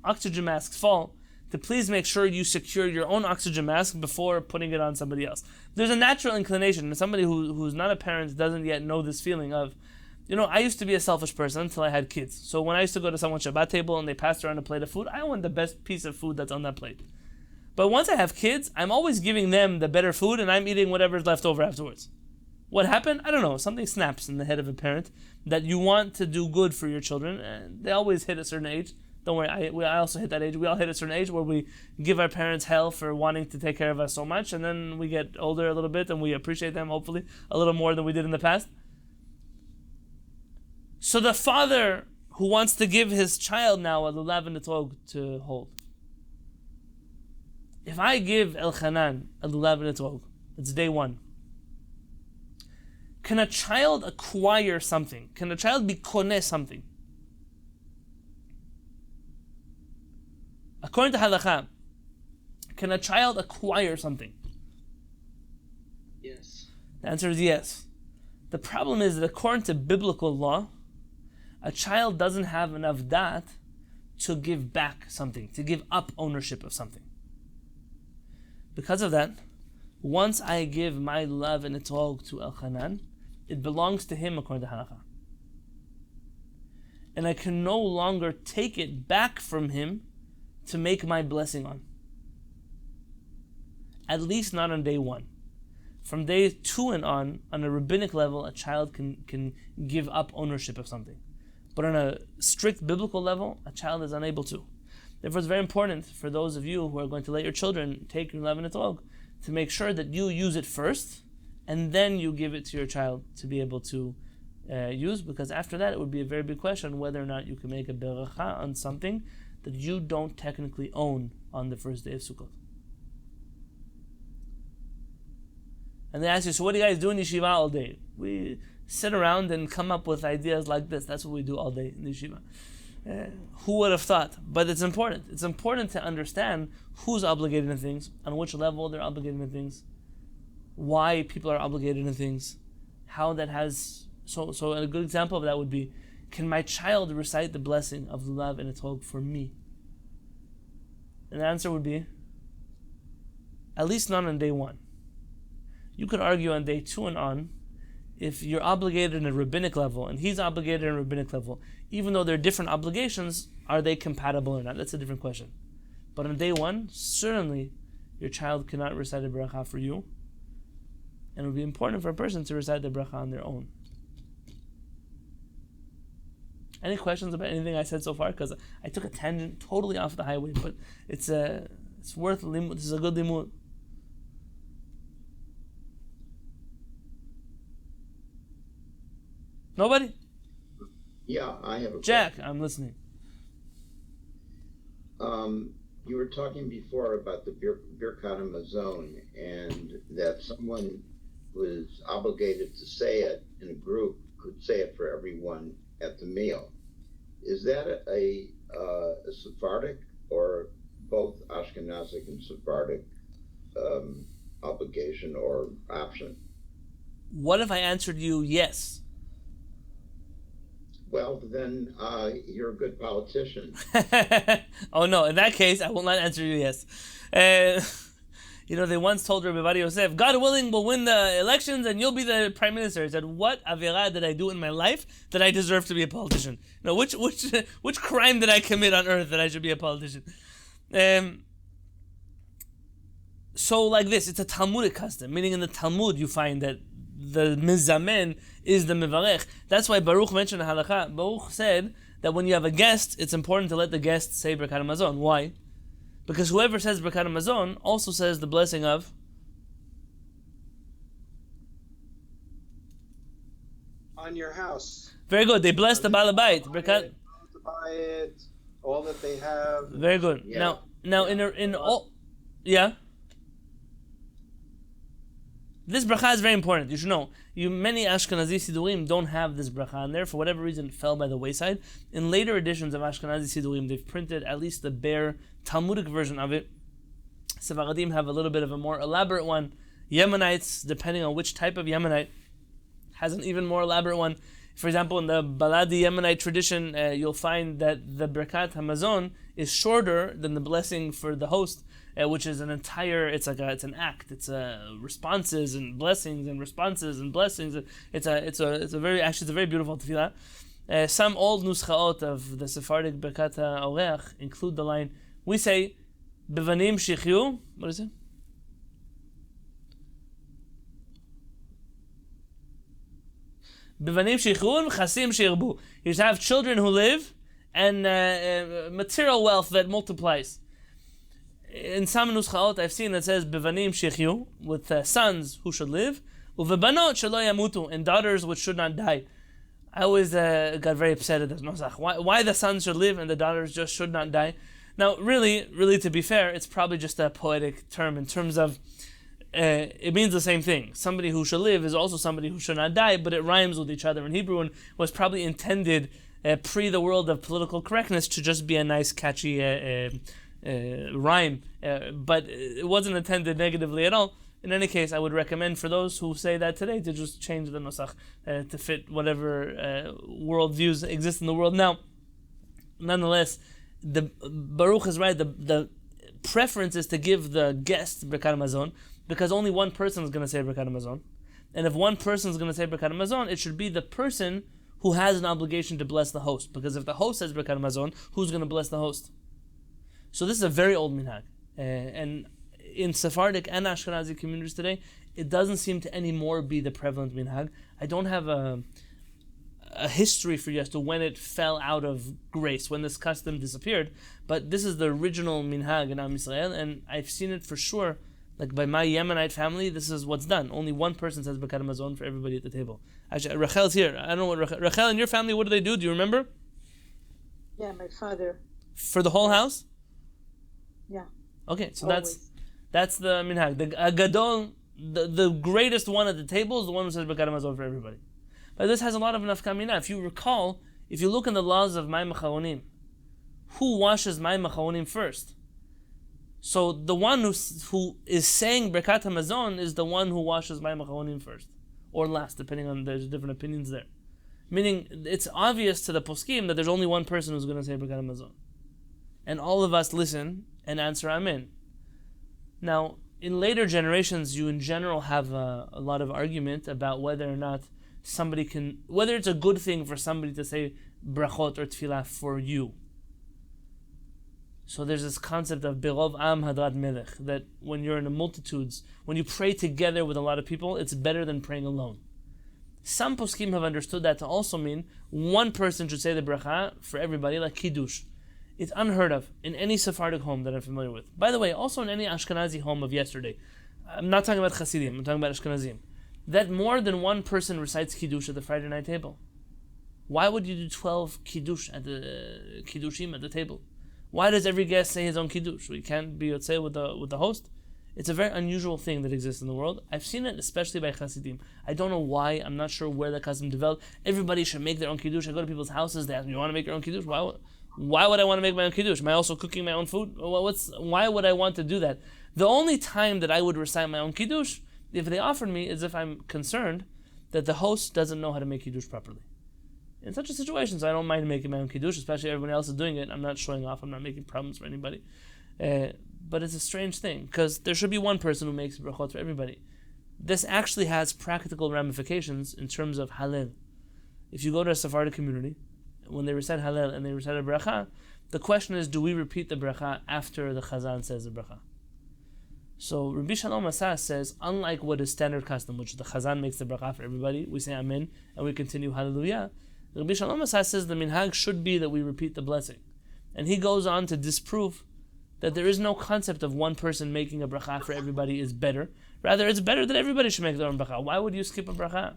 oxygen masks fall, to please make sure you secure your own oxygen mask before putting it on somebody else. There's a natural inclination, and somebody who's not a parent doesn't yet know this feeling of, you know, I used to be a selfish person until I had kids. So when I used to go to someone's Shabbat table and they passed around a plate of food, I want the best piece of food that's on that plate. But once I have kids, I'm always giving them the better food and I'm eating whatever's left over afterwards. What happened? I don't know. Something snaps in the head of a parent that you want to do good for your children, and they always hit a certain age. Don't worry, I also hit that age. We all hit a certain age where we give our parents hell for wanting to take care of us so much, and then we get older a little bit and we appreciate them, hopefully, a little more than we did in the past. So the father who wants to give his child now a lulav and a tog to hold. If I give Elchanan a lulav and a tog, it's day one. Can a child acquire something? Can a child be koneh something? According to halakha, can a child acquire something? Yes. The answer is yes. The problem is that according to biblical law, a child doesn't have enough dat to give back something, to give up ownership of something. Because of that, once I give my love and etog to Elchanan, it belongs to him according to halakha. And I can no longer take it back from him to make my blessing on. At least not on day one. From day 2 and on a rabbinic level, a child can give up ownership of something. But on a strict biblical level, a child is unable to. Therefore, it's very important for those of you who are going to let your children take your love and etog to make sure that you use it first, and then you give it to your child to be able to use, because after that it would be a very big question whether or not you can make a beracha on something that you don't technically own on the first day of Sukkot. And they ask you, so what do you guys do in yeshiva all day? We sit around and come up with ideas like this. That's what we do all day in yeshiva. Who would have thought? But it's important. It's important to understand who's obligated in things, on which level they're obligated in things, why people are obligated in things, how that has... So a good example of that would be, can my child recite the blessing of lulav and etog for me? And the answer would be, at least not on day 1. You could argue on day 2 and on, if you're obligated in a rabbinic level and he's obligated in a rabbinic level, even though they're different obligations, are they compatible or not? That's a different question. But on day 1, certainly your child cannot recite a bracha for you, and it would be important for a person to recite the bracha on their own. Any questions about anything I said so far? Because I took a tangent totally off the highway, but it's worth limud. This is a good limud. Nobody? Yeah, I have a Jack, question. I'm listening. You were talking before about the Birkat Hamazon, and that someone who is obligated to say it in a group could say it for everyone at the meal. Is that a Sephardic or both Ashkenazic and Sephardic obligation or option? What if I answered you yes? Well, then you're a good politician. Oh no, in that case, I will not answer you yes. They once told Rabbi Ovadia Yosef, God willing, we'll win the elections and you'll be the prime minister. He said, what avera did I do in my life that I deserve to be a politician? No, which crime did I commit on earth that I should be a politician? So like this, it's a Talmudic custom, meaning in the Talmud you find that the mizamen is the mevarech. That's why Baruch mentioned the halakha. Baruch said that when you have a guest, it's important to let the guest say Birkat Hamazon. Why? Because whoever says Birkat Hamazon also says the blessing of On your house. very good. They bless the Balabait. Birkat. To buy it, all that they have. Very good. Yeah. Now in all, yeah. This bracha is very important. You should know. Many Ashkenazi Sidurim don't have this bracha, and there, for whatever reason, it fell by the wayside. In later editions of Ashkenazi Sidurim, they've printed at least the bare Talmudic version of it. Sephardim have a little bit of a more elaborate one. Yemenites, depending on which type of Yemenite, has an even more elaborate one. For example, in the Baladi Yemenite tradition, you'll find that the Birkat Hamazon is shorter than the blessing for the host, which is an entire. It's an act. It's responses and blessings and responses and blessings. It's a very beautiful tefillah. Some old nuschaot of the Sephardic Birkat Aruch include the line. We say, "Bevanim shichyu." What is it? Bevanim shichun, chasim shirbu. You should have children who live and material wealth that multiplies. In some nuschaot I've seen that says bevanim shichyu, with sons who should live, uvebanot shelo yamutu, and daughters which should not die. I always got very upset at this nusach. Why the sons should live and the daughters just should not die? Now, really, to be fair, it's probably just a poetic term in terms of it means the same thing. Somebody who should live is also somebody who should not die, but it rhymes with each other in Hebrew and was probably intended pre the world of political correctness to just be a nice, catchy rhyme. But it wasn't intended negatively at all. In any case, I would recommend for those who say that today to just change the nusach to fit whatever worldviews exist in the world now. Nonetheless, the Baruch is right. The preference is to give the guest Birkat Hamazon, because only one person is going to say Birkat Hamazon. And if one person is going to say Birkat Hamazon, it should be the person who has an obligation to bless the host. Because if the host says Birkat Hamazon, who's going to bless the host? So this is a very old minhag. And in Sephardic and Ashkenazi communities today, it doesn't seem to anymore be the prevalent minhag. I don't have a history for you as to when it fell out of grace, when this custom disappeared. But this is the original minhag in Am Yisrael, and I've seen it for sure. Like by my Yemenite family, this is what's done. Only one person says Birkat Hamazon for everybody at the table. Actually, Rachel's here. I don't know what Rachel in your family, what do they do? Do you remember? Yeah, my father. For the whole house? Yeah. Okay, so Always. that's the minhag. The Gadol, the greatest one at the table is the one who says Birkat Hamazon for everybody. But this has a lot of nafkamina. If you recall, if you look in the laws of Mayim Acharonim, who washes Mayim Acharonim first? So the one who is saying Birkat Hamazon is the one who washes Mayim Acharonim first, or last, depending on, there's different opinions there. Meaning, it's obvious to the poskim that there's only one person who's going to say Birkat Hamazon. And all of us listen and answer Amen. Now, in later generations, you in general have a lot of argument about whether or not whether it's a good thing for somebody to say brachot or tefillah for you. So there's this concept of Birov Am Hadrat Melech, that when you're in the multitudes, when you pray together with a lot of people, it's better than praying alone. Some poskim have understood that to also mean one person should say the bracha for everybody, like kiddush. It's unheard of in any Sephardic home that I'm familiar with. By the way, also in any Ashkenazi home of yesterday. I'm not talking about Hasidim, I'm talking about Ashkenazim. That more than one person recites kiddush at the Friday night table. Why would you do 12 kiddush at the kiddushim at the table? Why does every guest say his own kiddush? We can't be yotzei with the host. It's a very unusual thing that exists in the world. I've seen it especially by Hasidim. I don't know why. I'm not sure where the custom developed. Everybody should make their own kiddush. I go to people's houses. They ask me, "You want to make your own kiddush?" Why would I want to make my own kiddush? Am I also cooking my own food? Why would I want to do that? The only time that I would recite my own kiddush, if they offered me, is if I'm concerned that the host doesn't know how to make kiddush properly. In such a situation, so I don't mind making my own kiddush, especially if everyone else is doing it. I'm not showing off. I'm not making problems for anybody. But it's a strange thing, because there should be one person who makes brachot for everybody. This actually has practical ramifications in terms of Hallel. If you go to a Sephardic community, when they recite Hallel and they recite a bracha, the question is, do we repeat the bracha after the Chazan says the bracha? So Rabbi Shalom Asas says, unlike what is standard custom, which the Chazan makes the bracha for everybody, we say Amen and we continue Hallelujah, Rabbi Shalom Asas says the minhag should be that we repeat the blessing. And he goes on to disprove that there is no concept of one person making a bracha for everybody is better. Rather, it's better that everybody should make their own bracha. Why would you skip a bracha?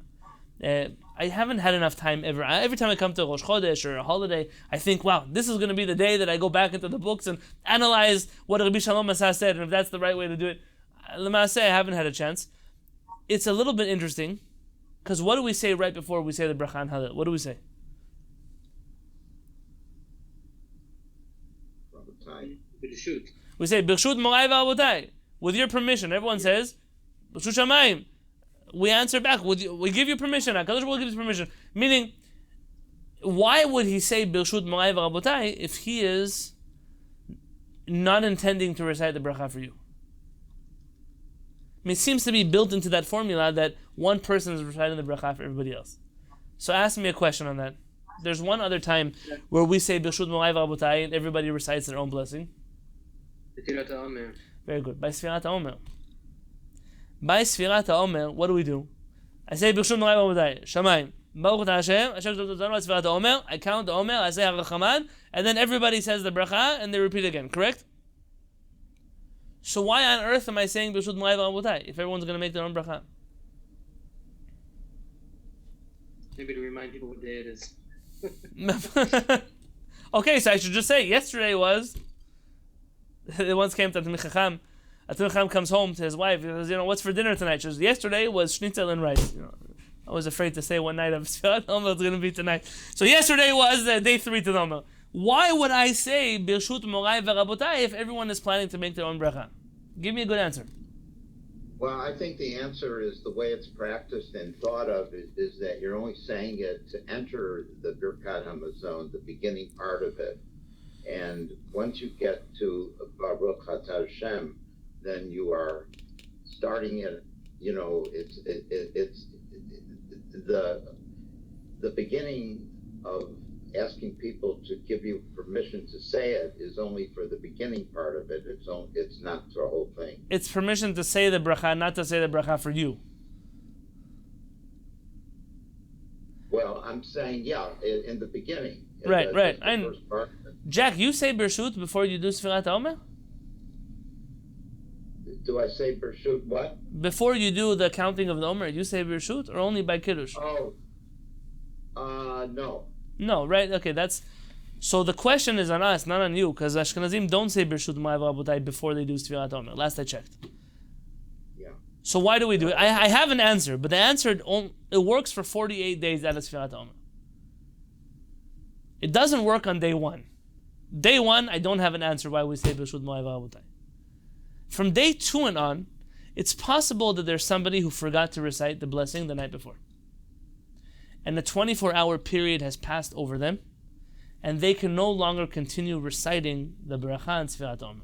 I haven't had enough time ever. Every time I come to Rosh Chodesh or a holiday, I think, wow, this is going to be the day that I go back into the books and analyze what Rabbi Shalom Asas said, and if that's the right way to do it. L'maaseh, I haven't had a chance. It's a little bit interesting, because what do we say right before we say the bracha and Hallel? What do we say? We say, Birshut Morai V'Avotai. With your permission. Everyone says, Birshut Shamayim. We answer back, we give you permission. HaKadosh Baruch Hu gives permission. Meaning, why would he say Birshut Morai V'Avotai if he is not intending to recite the bracha for you? I mean, it seems to be built into that formula that one person is reciting the bracha for everybody else. So ask me a question on that. There's one other time where we say Birshut Morai V'Avotai and everybody recites their own blessing. Very good. By Sfirat HaOmer. By Sfirat HaOmer, what do? I say Birshut Morai V'Avotai, Shamayim, Baruch Ata Hashem, Hashem Sfirat HaOmer, I count the Omer, I say HaRachaman, and then everybody says the bracha and they repeat again, correct? So why on earth am I saying Birshut Morai V'Avotai if everyone's going to make their own bracha? Maybe to remind people what day it is. Okay, so I should just say, yesterday was, they once came to Atam Chacham. Atam Chacham comes home to his wife. He says, what's for dinner tonight? She says, yesterday was schnitzel and rice. I was afraid to say what night of Sfirat HaOmer it's going to be tonight. So yesterday was day 3 to the Omer. Why would I say Birshut Morai V'Rabotai if everyone is planning to make their own bracha? Give me a good answer. Well, I think the answer is the way it's practiced and thought of is that you're only saying it to enter the Birkat HaMazon, the beginning part of it. And once you get to Baruch Ata Hashem, then you are starting it. It's the beginning of asking people to give you permission to say it is only for the beginning part of it. It's not the whole thing. It's permission to say the bracha, not to say the bracha for you. Well, I'm saying, in the beginning. Right. The first part. Jack, you say Birshut before you do Sfirat HaOmer? Do I say Birshut what? Before you do the counting of the Omer, you say Birshut or only by Kiddush? No. No, right? Okay, so the question is on us, not on you, because Ashkenazim don't say Birshut Morai V'Rabotai before they do Sfirat HaOmer. Last I checked. Yeah. So why do we do it? I have an answer, but the answer, it works for 48 days out of Sfirat HaOmer. It doesn't work on day 1. Day 1, I don't have an answer why we say Birshut Morai V'Rabotai. From day 2 and on, it's possible that there's somebody who forgot to recite the blessing the night before. And the 24-hour period has passed over them, and they can no longer continue reciting the bracha and Sfirat HaOmer.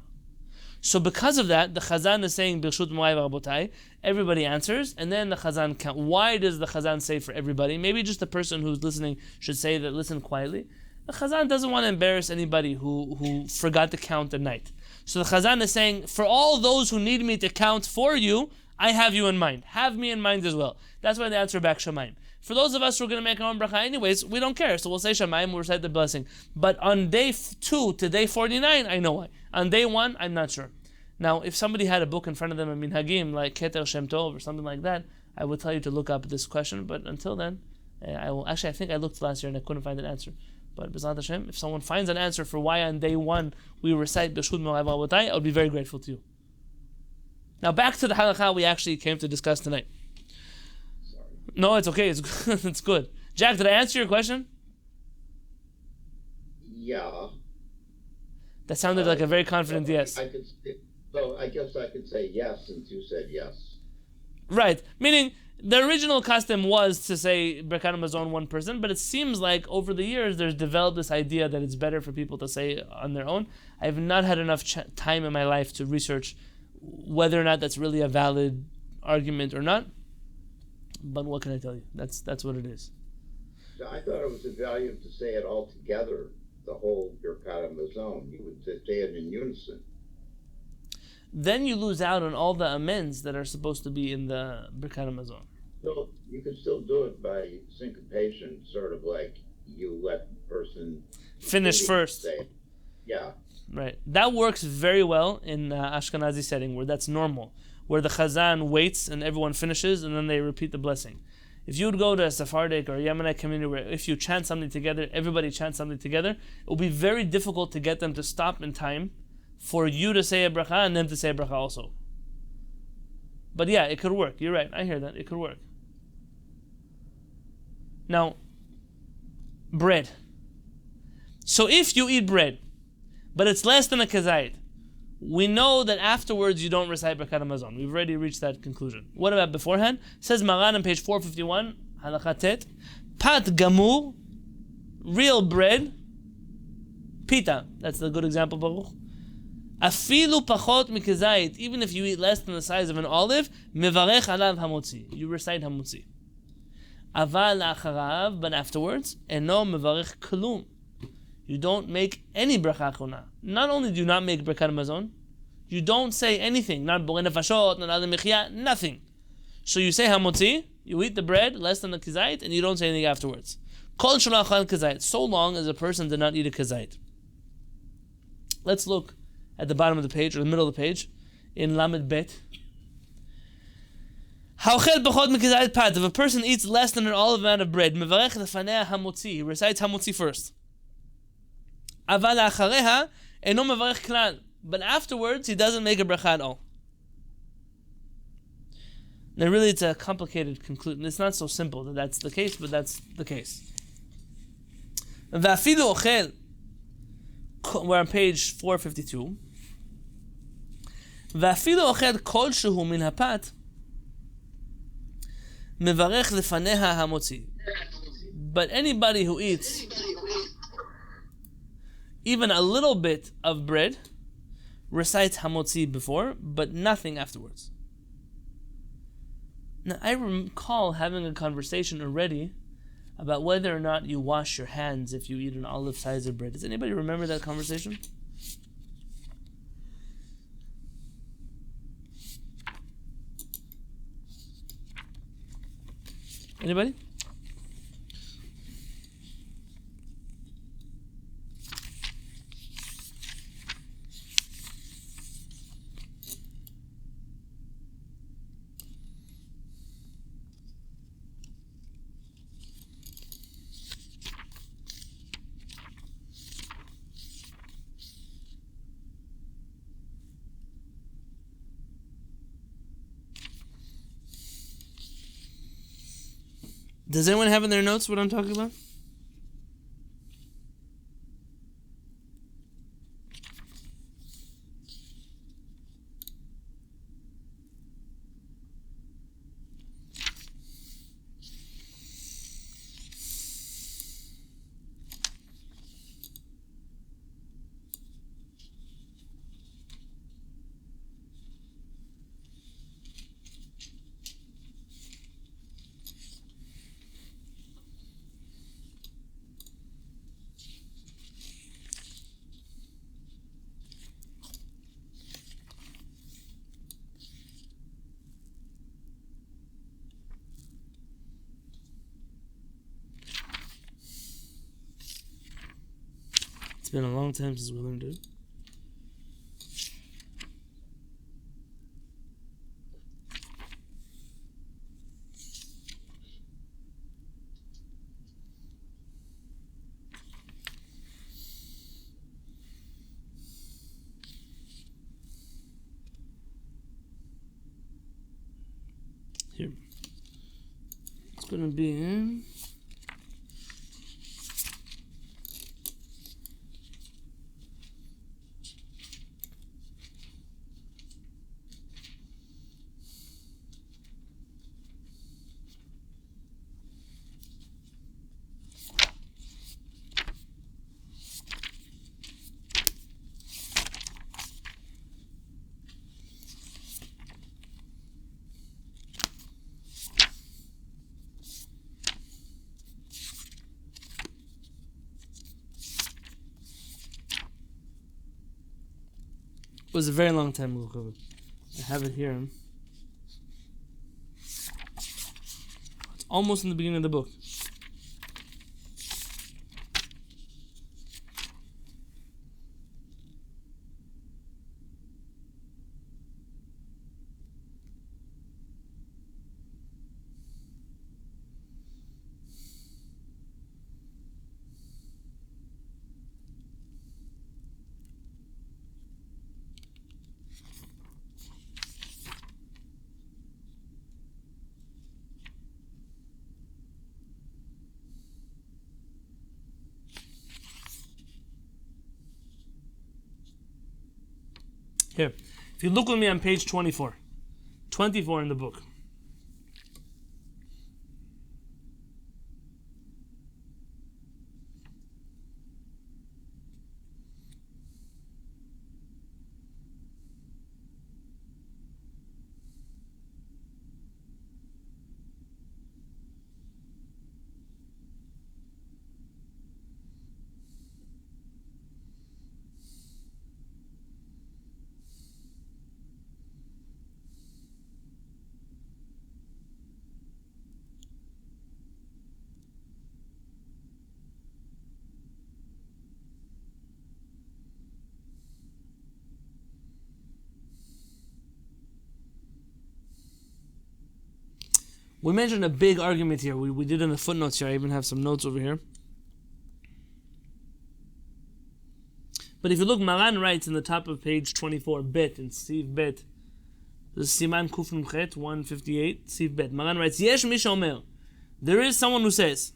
So because of that, the Chazan is saying Birshut Morai V'Rabotai, everybody answers, and then the Chazan count. Why does the Chazan say for everybody? Maybe just the person who's listening should say that, listen quietly. The Chazan doesn't want to embarrass anybody who forgot to count the night. So the Chazan is saying, for all those who need me to count for you, I have you in mind. Have me in mind as well. That's why they answer back Shamayim. For those of us who are going to make our own bracha anyways, we don't care. So we'll say Shamayim, we'll recite the blessing. But on day 2 to day 49, I know why. On day 1, I'm not sure. Now, if somebody had a book in front of them, a minhagim, like Keter Shem Tov or something like that, I would tell you to look up this question. But until then, I think I looked last year and I couldn't find an answer. But B'ezrat Hashem, if someone finds an answer for why on day 1 we recite B'shud Mo'av Avotai, I would be very grateful to you. Now back to the halakha we actually came to discuss tonight. No, it's okay. It's good. It's good. Jack, did I answer your question? Yeah. That sounded like a very confident yes. I guess I could say yes since you said yes. Right. Meaning, the original custom was to say Birkat Hamazon one person, but it seems like over the years there's developed this idea that it's better for people to say on their own. I have not had enough time in my life to research whether or not that's really a valid argument or not. But what can I tell you? That's what it is. I thought it was a value to say it all together, the whole Birkat Hamazon. You would say it in unison. Then you lose out on all the amends that are supposed to be in the Birkat Hamazon. So you can still do it by syncopation, sort of like you let the person finish first. Say it. Yeah. Right. That works very well in Ashkenazi setting where that's normal, where the Chazan waits and everyone finishes and then they repeat the blessing. If you would go to a Sephardic or a Yemenite community where if you chant something together, everybody chants something together, it will be very difficult to get them to stop in time for you to say a bracha and them to say a bracha also. But yeah, it could work. You're right. I hear that. It could work. Now, bread. So if you eat bread, but it's less than a kazait, we know that afterwards you don't recite Birkat Hamazon. We've already reached that conclusion. What about beforehand? Says Maran on page 451, halakha tet, pat gamur, real bread, pita. That's the good example, Baruch. Afilu pachot mikazait, even if you eat less than the size of an olive, mevarech alav hamotzi. You recite hamotzi. Aval acharav, but afterwards, eno mevarech klum. You don't make any bracha achona. Not only do you not make Birkat Hamazon, you don't say anything. Not borei nefashot, not adam mechia, nothing. So you say hamotzi, you eat the bread less than the kazait, and you don't say anything afterwards. Kol shalach al kazait, so long as a person did not eat a kazait. Let's look at the bottom of the page, or the middle of the page, in Lamed Bet. Ha'ochel b'chod mikazait pat, if a person eats less than an olive amount of bread, mevarech lefanei hamotzi, he recites hamotzi first. Aval achareha eno mevarech klal, but afterwards he doesn't make a bracha at all. Now really it's a complicated conclusion. It's not so simple that that's the case, but that's the case. Va'afilu ochel, we're on page 452. Va'afilu ochel kol shehu min hapat, mevarech lefaneha hamotzi. But anybody who eats even a little bit of bread recites hamotzi before, but nothing afterwards. Now, I recall having a conversation already about whether or not you wash your hands if you eat an olive size of bread. Does anybody remember that conversation? Anybody? Does anyone have in their notes what I'm talking about? It's been a long time since we learned it. Here. It's going to be... It was a very long time ago. I have it here. It's almost in the beginning of the book. Here, if you look with me on page 24. 24 in the book. We mentioned a big argument here. We did in the footnotes here. I even have some notes over here. But if you look, Maran writes in the top of page 24, Bet, in Siv Bet. This is Siman Kuf Nun Chet, 158, Siv Bet. Maran writes, Yesh mi sheomer. There is someone who says,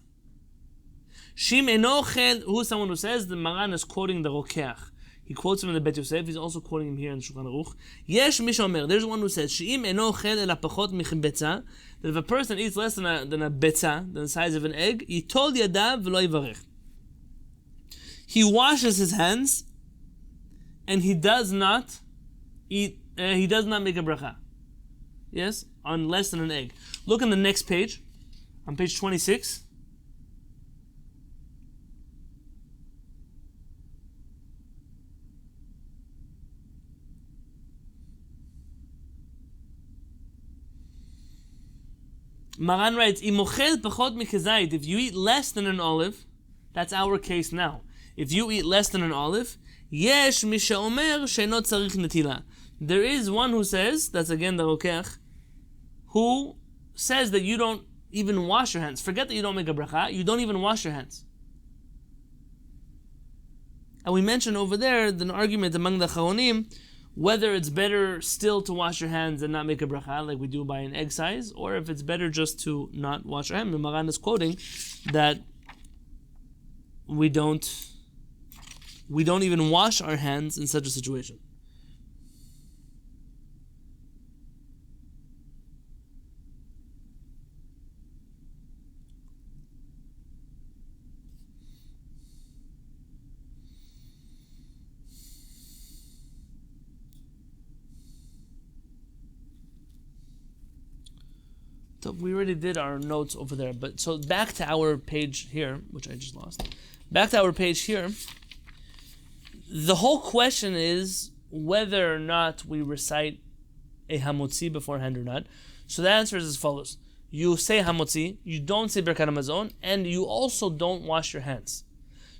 Shim eno chel, who is someone who says, the Maran is quoting the Rokeach. He quotes him in the Bet Yosef. He's also quoting him here in Shulchan Aruch. Yesh mi sheomer. There's one who says, She'im eno chel ela pachot michibetza. That if a person eats less than a betza, than the size of an egg, yitol yadav v'lo yivarech. He washes his hands, and he does not eat. He does not make a bracha. Yes, on less than an egg. Look on the next page, on page 26. Maran writes, if you eat less than an olive, that's our case now. If you eat less than an olive, yesh misha omer she'no tzarich netila. There is one who says, that's again the Rokeach, who says that you don't even wash your hands. Forget that you don't make a bracha, you don't even wash your hands. And we mentioned over there an argument among the Charonim, whether it's better still to wash your hands and not make a bracha like we do by an egg size, or if it's better just to not wash your hands. The Maran is quoting that we don't even wash our hands in such a situation. So we already did our notes over there, but so back to our page here, which I just lost. Back to our page here. The whole question is whether or not we recite a hamotzi beforehand or not. So the answer is as follows. You say hamotzi, you don't say Birkat Hamazon, and you also don't wash your hands.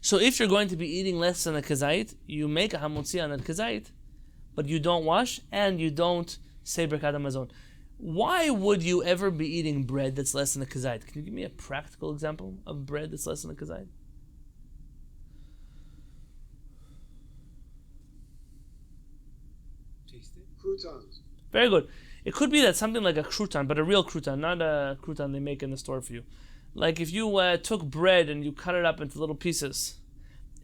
So if you're going to be eating less than a kazait, you make a hamotzi on a kazait, but you don't wash and you don't say Birkat Hamazon. Why would you ever be eating bread that's less than a kazait? Can you give me a practical example of bread that's less than a kazait? Croutons. Very good. It could be that something like a crouton, but a real crouton, not a crouton they make in the store for you. Like if you took bread and you cut it up into little pieces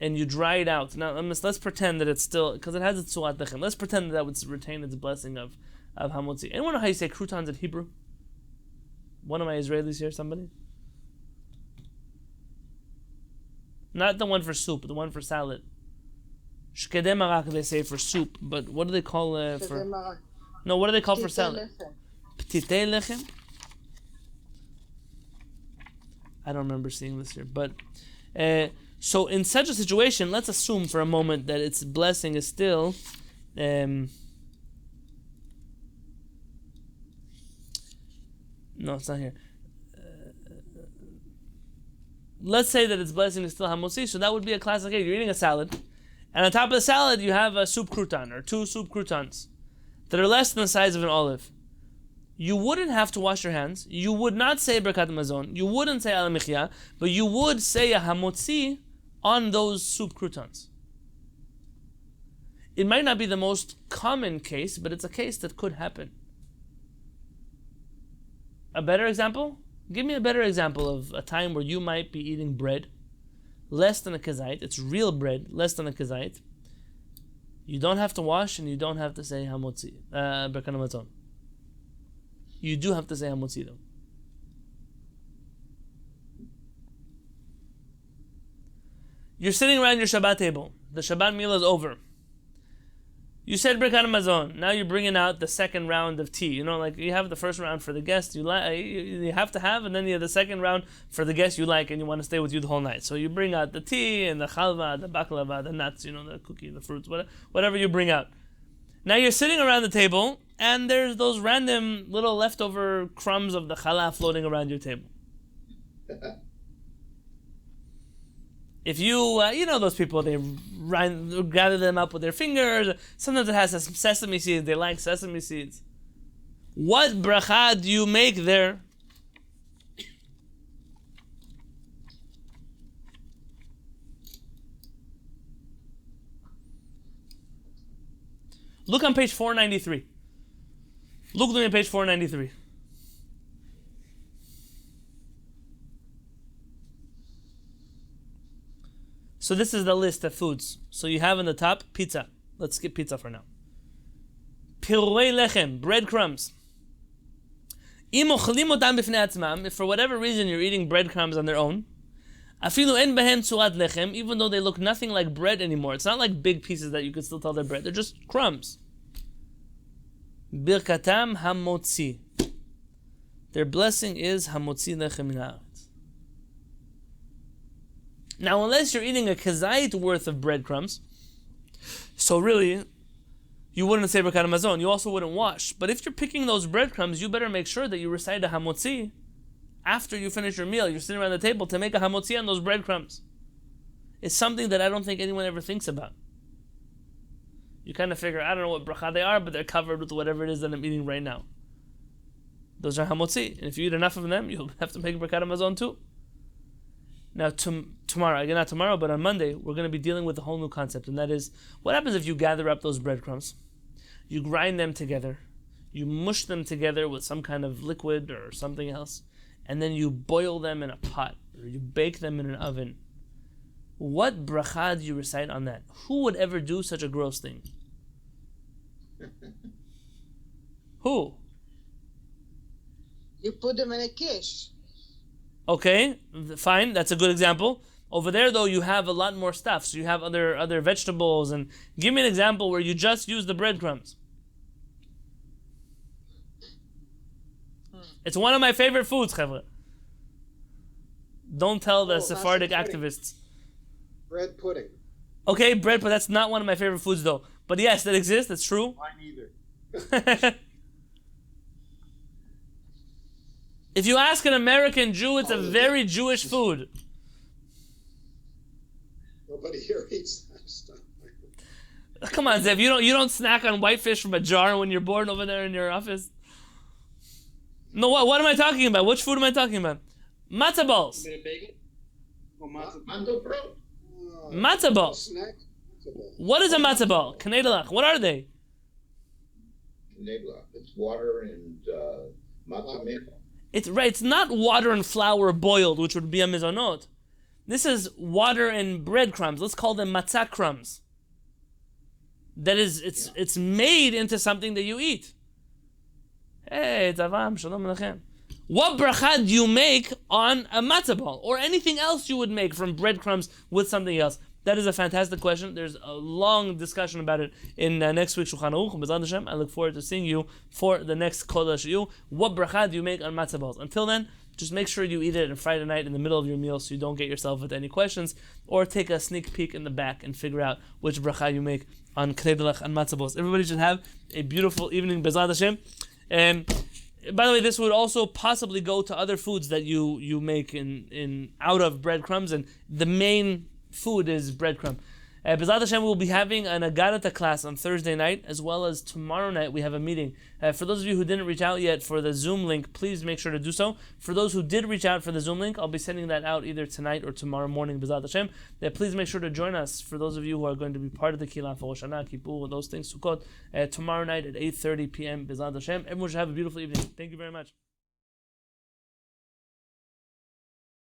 and you dry it out. Now let's pretend that it's still, because it has its suat lechem. Let's pretend that would retain its blessing of hamotzi. Anyone know how you say croutons in Hebrew? One of my Israelis here, somebody? Not the one for soup, but the one for salad. Shkedem marak they say for soup, but what do they call for? No, what do they call for salad? P'titei lechem. I don't remember seeing this here, but so in such a situation, let's assume for a moment that its blessing is still no, it's not here. Let's say that its blessing is still hamotzi, so that would be a classic case. You're eating a salad, and on top of the salad you have a soup crouton or two soup croutons that are less than the size of an olive. You wouldn't have to wash your hands. You would not say Birkat Hamazon. You wouldn't say Al Michya, but you would say a hamotzi on those soup croutons. It might not be the most common case, but it's a case that could happen. A better example? Give me a better example of a time where you might be eating bread less than a kazait. It's real bread, less than a kazait. You don't have to wash and you don't have to say hamotzi, Birkat Hamazon. You do have to say hamotzi though. You're sitting around your Shabbat table. The Shabbat meal is over. You said Birkat Hamazon. Now you're bringing out the second round of tea. You know, like you have the first round for the guest you have to have, and then you have the second round for the guest you like and you want to stay with you the whole night. So you bring out the tea and the chalva, the baklava, the nuts, you know, the cookie, the fruits, whatever you bring out. Now you're sitting around the table, and there's those random little leftover crumbs of the challah floating around your table. If you, you know those people, they gather them up with their fingers. Sometimes it has some sesame seeds. They like sesame seeds. What bracha do you make there? Look on page 493. Look at me on page 493. So this is the list of foods. So you have in the top pizza. Let's skip pizza for now. Pirurei lechem, breadcrumbs. If for whatever reason you're eating breadcrumbs on their own, afilu en behen tzurat lechem, even though they look nothing like bread anymore. It's not like big pieces that you could still tell they're bread. They're just crumbs. Birkatam hamotzi. Their blessing is hamotzi lechem min haaretz. Now, unless you're eating a kazait worth of breadcrumbs, so really, you wouldn't say Birkat Hamazon. You also wouldn't wash. But if you're picking those breadcrumbs, you better make sure that you recite a hamotzi after you finish your meal. You're sitting around the table to make a hamotzi on those breadcrumbs. It's something that I don't think anyone ever thinks about. You kind of figure, I don't know what bracha they are, but they're covered with whatever it is that I'm eating right now. Those are hamotzi. And if you eat enough of them, you'll have to make Birkat Hamazon too. Now, tomorrow, again, not tomorrow, but on Monday, we're going to be dealing with a whole new concept, and that is, what happens if you gather up those breadcrumbs, you grind them together, you mush them together with some kind of liquid or something else, and then you boil them in a pot, or you bake them in an oven. What bracha do you recite on that? Who would ever do such a gross thing? Who? You put them in a kish. Okay, fine, that's a good example. Over there, though, you have a lot more stuff. So you have other vegetables. And give me an example where you just use the breadcrumbs. It's one of my favorite foods, Chevra. Don't tell the Sephardic activists. Bread pudding. Okay, bread, but that's not one of my favorite foods, though. But yes, that exists. That's true. Mine either. If you ask an American Jew, it's a very Jewish food. Nobody here eats that stuff. Come on, Zev. You don't snack on whitefish from a jar when you're bored over there in your office. No, what am I talking about? Which food am I talking about? Matzah balls. A bit of bacon? Or matzah? Mandelbrot. Matzah balls. Snack. Matzah ball. What is a matzah ball? Kehillat. What are they? Nebla. It's water and matzah meal. It's right. It's not water and flour boiled, which would be a mizonot. This is water and breadcrumbs. Let's call them matzah crumbs. That is, it's made into something that you eat. Hey, Tavam, Shalom Alechem. What bracha do you make on a matzah ball? Or anything else you would make from breadcrumbs with something else? That is a fantastic question. There's a long discussion about it in next week's Shulchan Aruch. B'ezrat Hashem, I look forward to seeing you for the next Kodesh Yu. What bracha do you make on matzah balls? Until then, just make sure you eat it on Friday night in the middle of your meal so you don't get yourself with any questions, or take a sneak peek in the back and figure out which bracha you make on Kehillat and matzah balls. Everybody should have a beautiful evening, B'ezrat Hashem. And by the way, this would also possibly go to other foods that you make in out of breadcrumbs, and the main food is breadcrumb. B'ezrat Hashem, we'll be having an Agarata class on Thursday night, as well as tomorrow night we have a meeting. For those of you who didn't reach out yet for the Zoom link, please make sure to do so. For those who did reach out for the Zoom link, I'll be sending that out either tonight or tomorrow morning, B'ezrat Hashem. Please make sure to join us, for those of you who are going to be part of the Kehillat for Rosh Hashanah, Kippur, those things, Sukkot, tomorrow night at 8:30 p.m. B'ezrat Hashem. Everyone should have a beautiful evening. Thank you very much.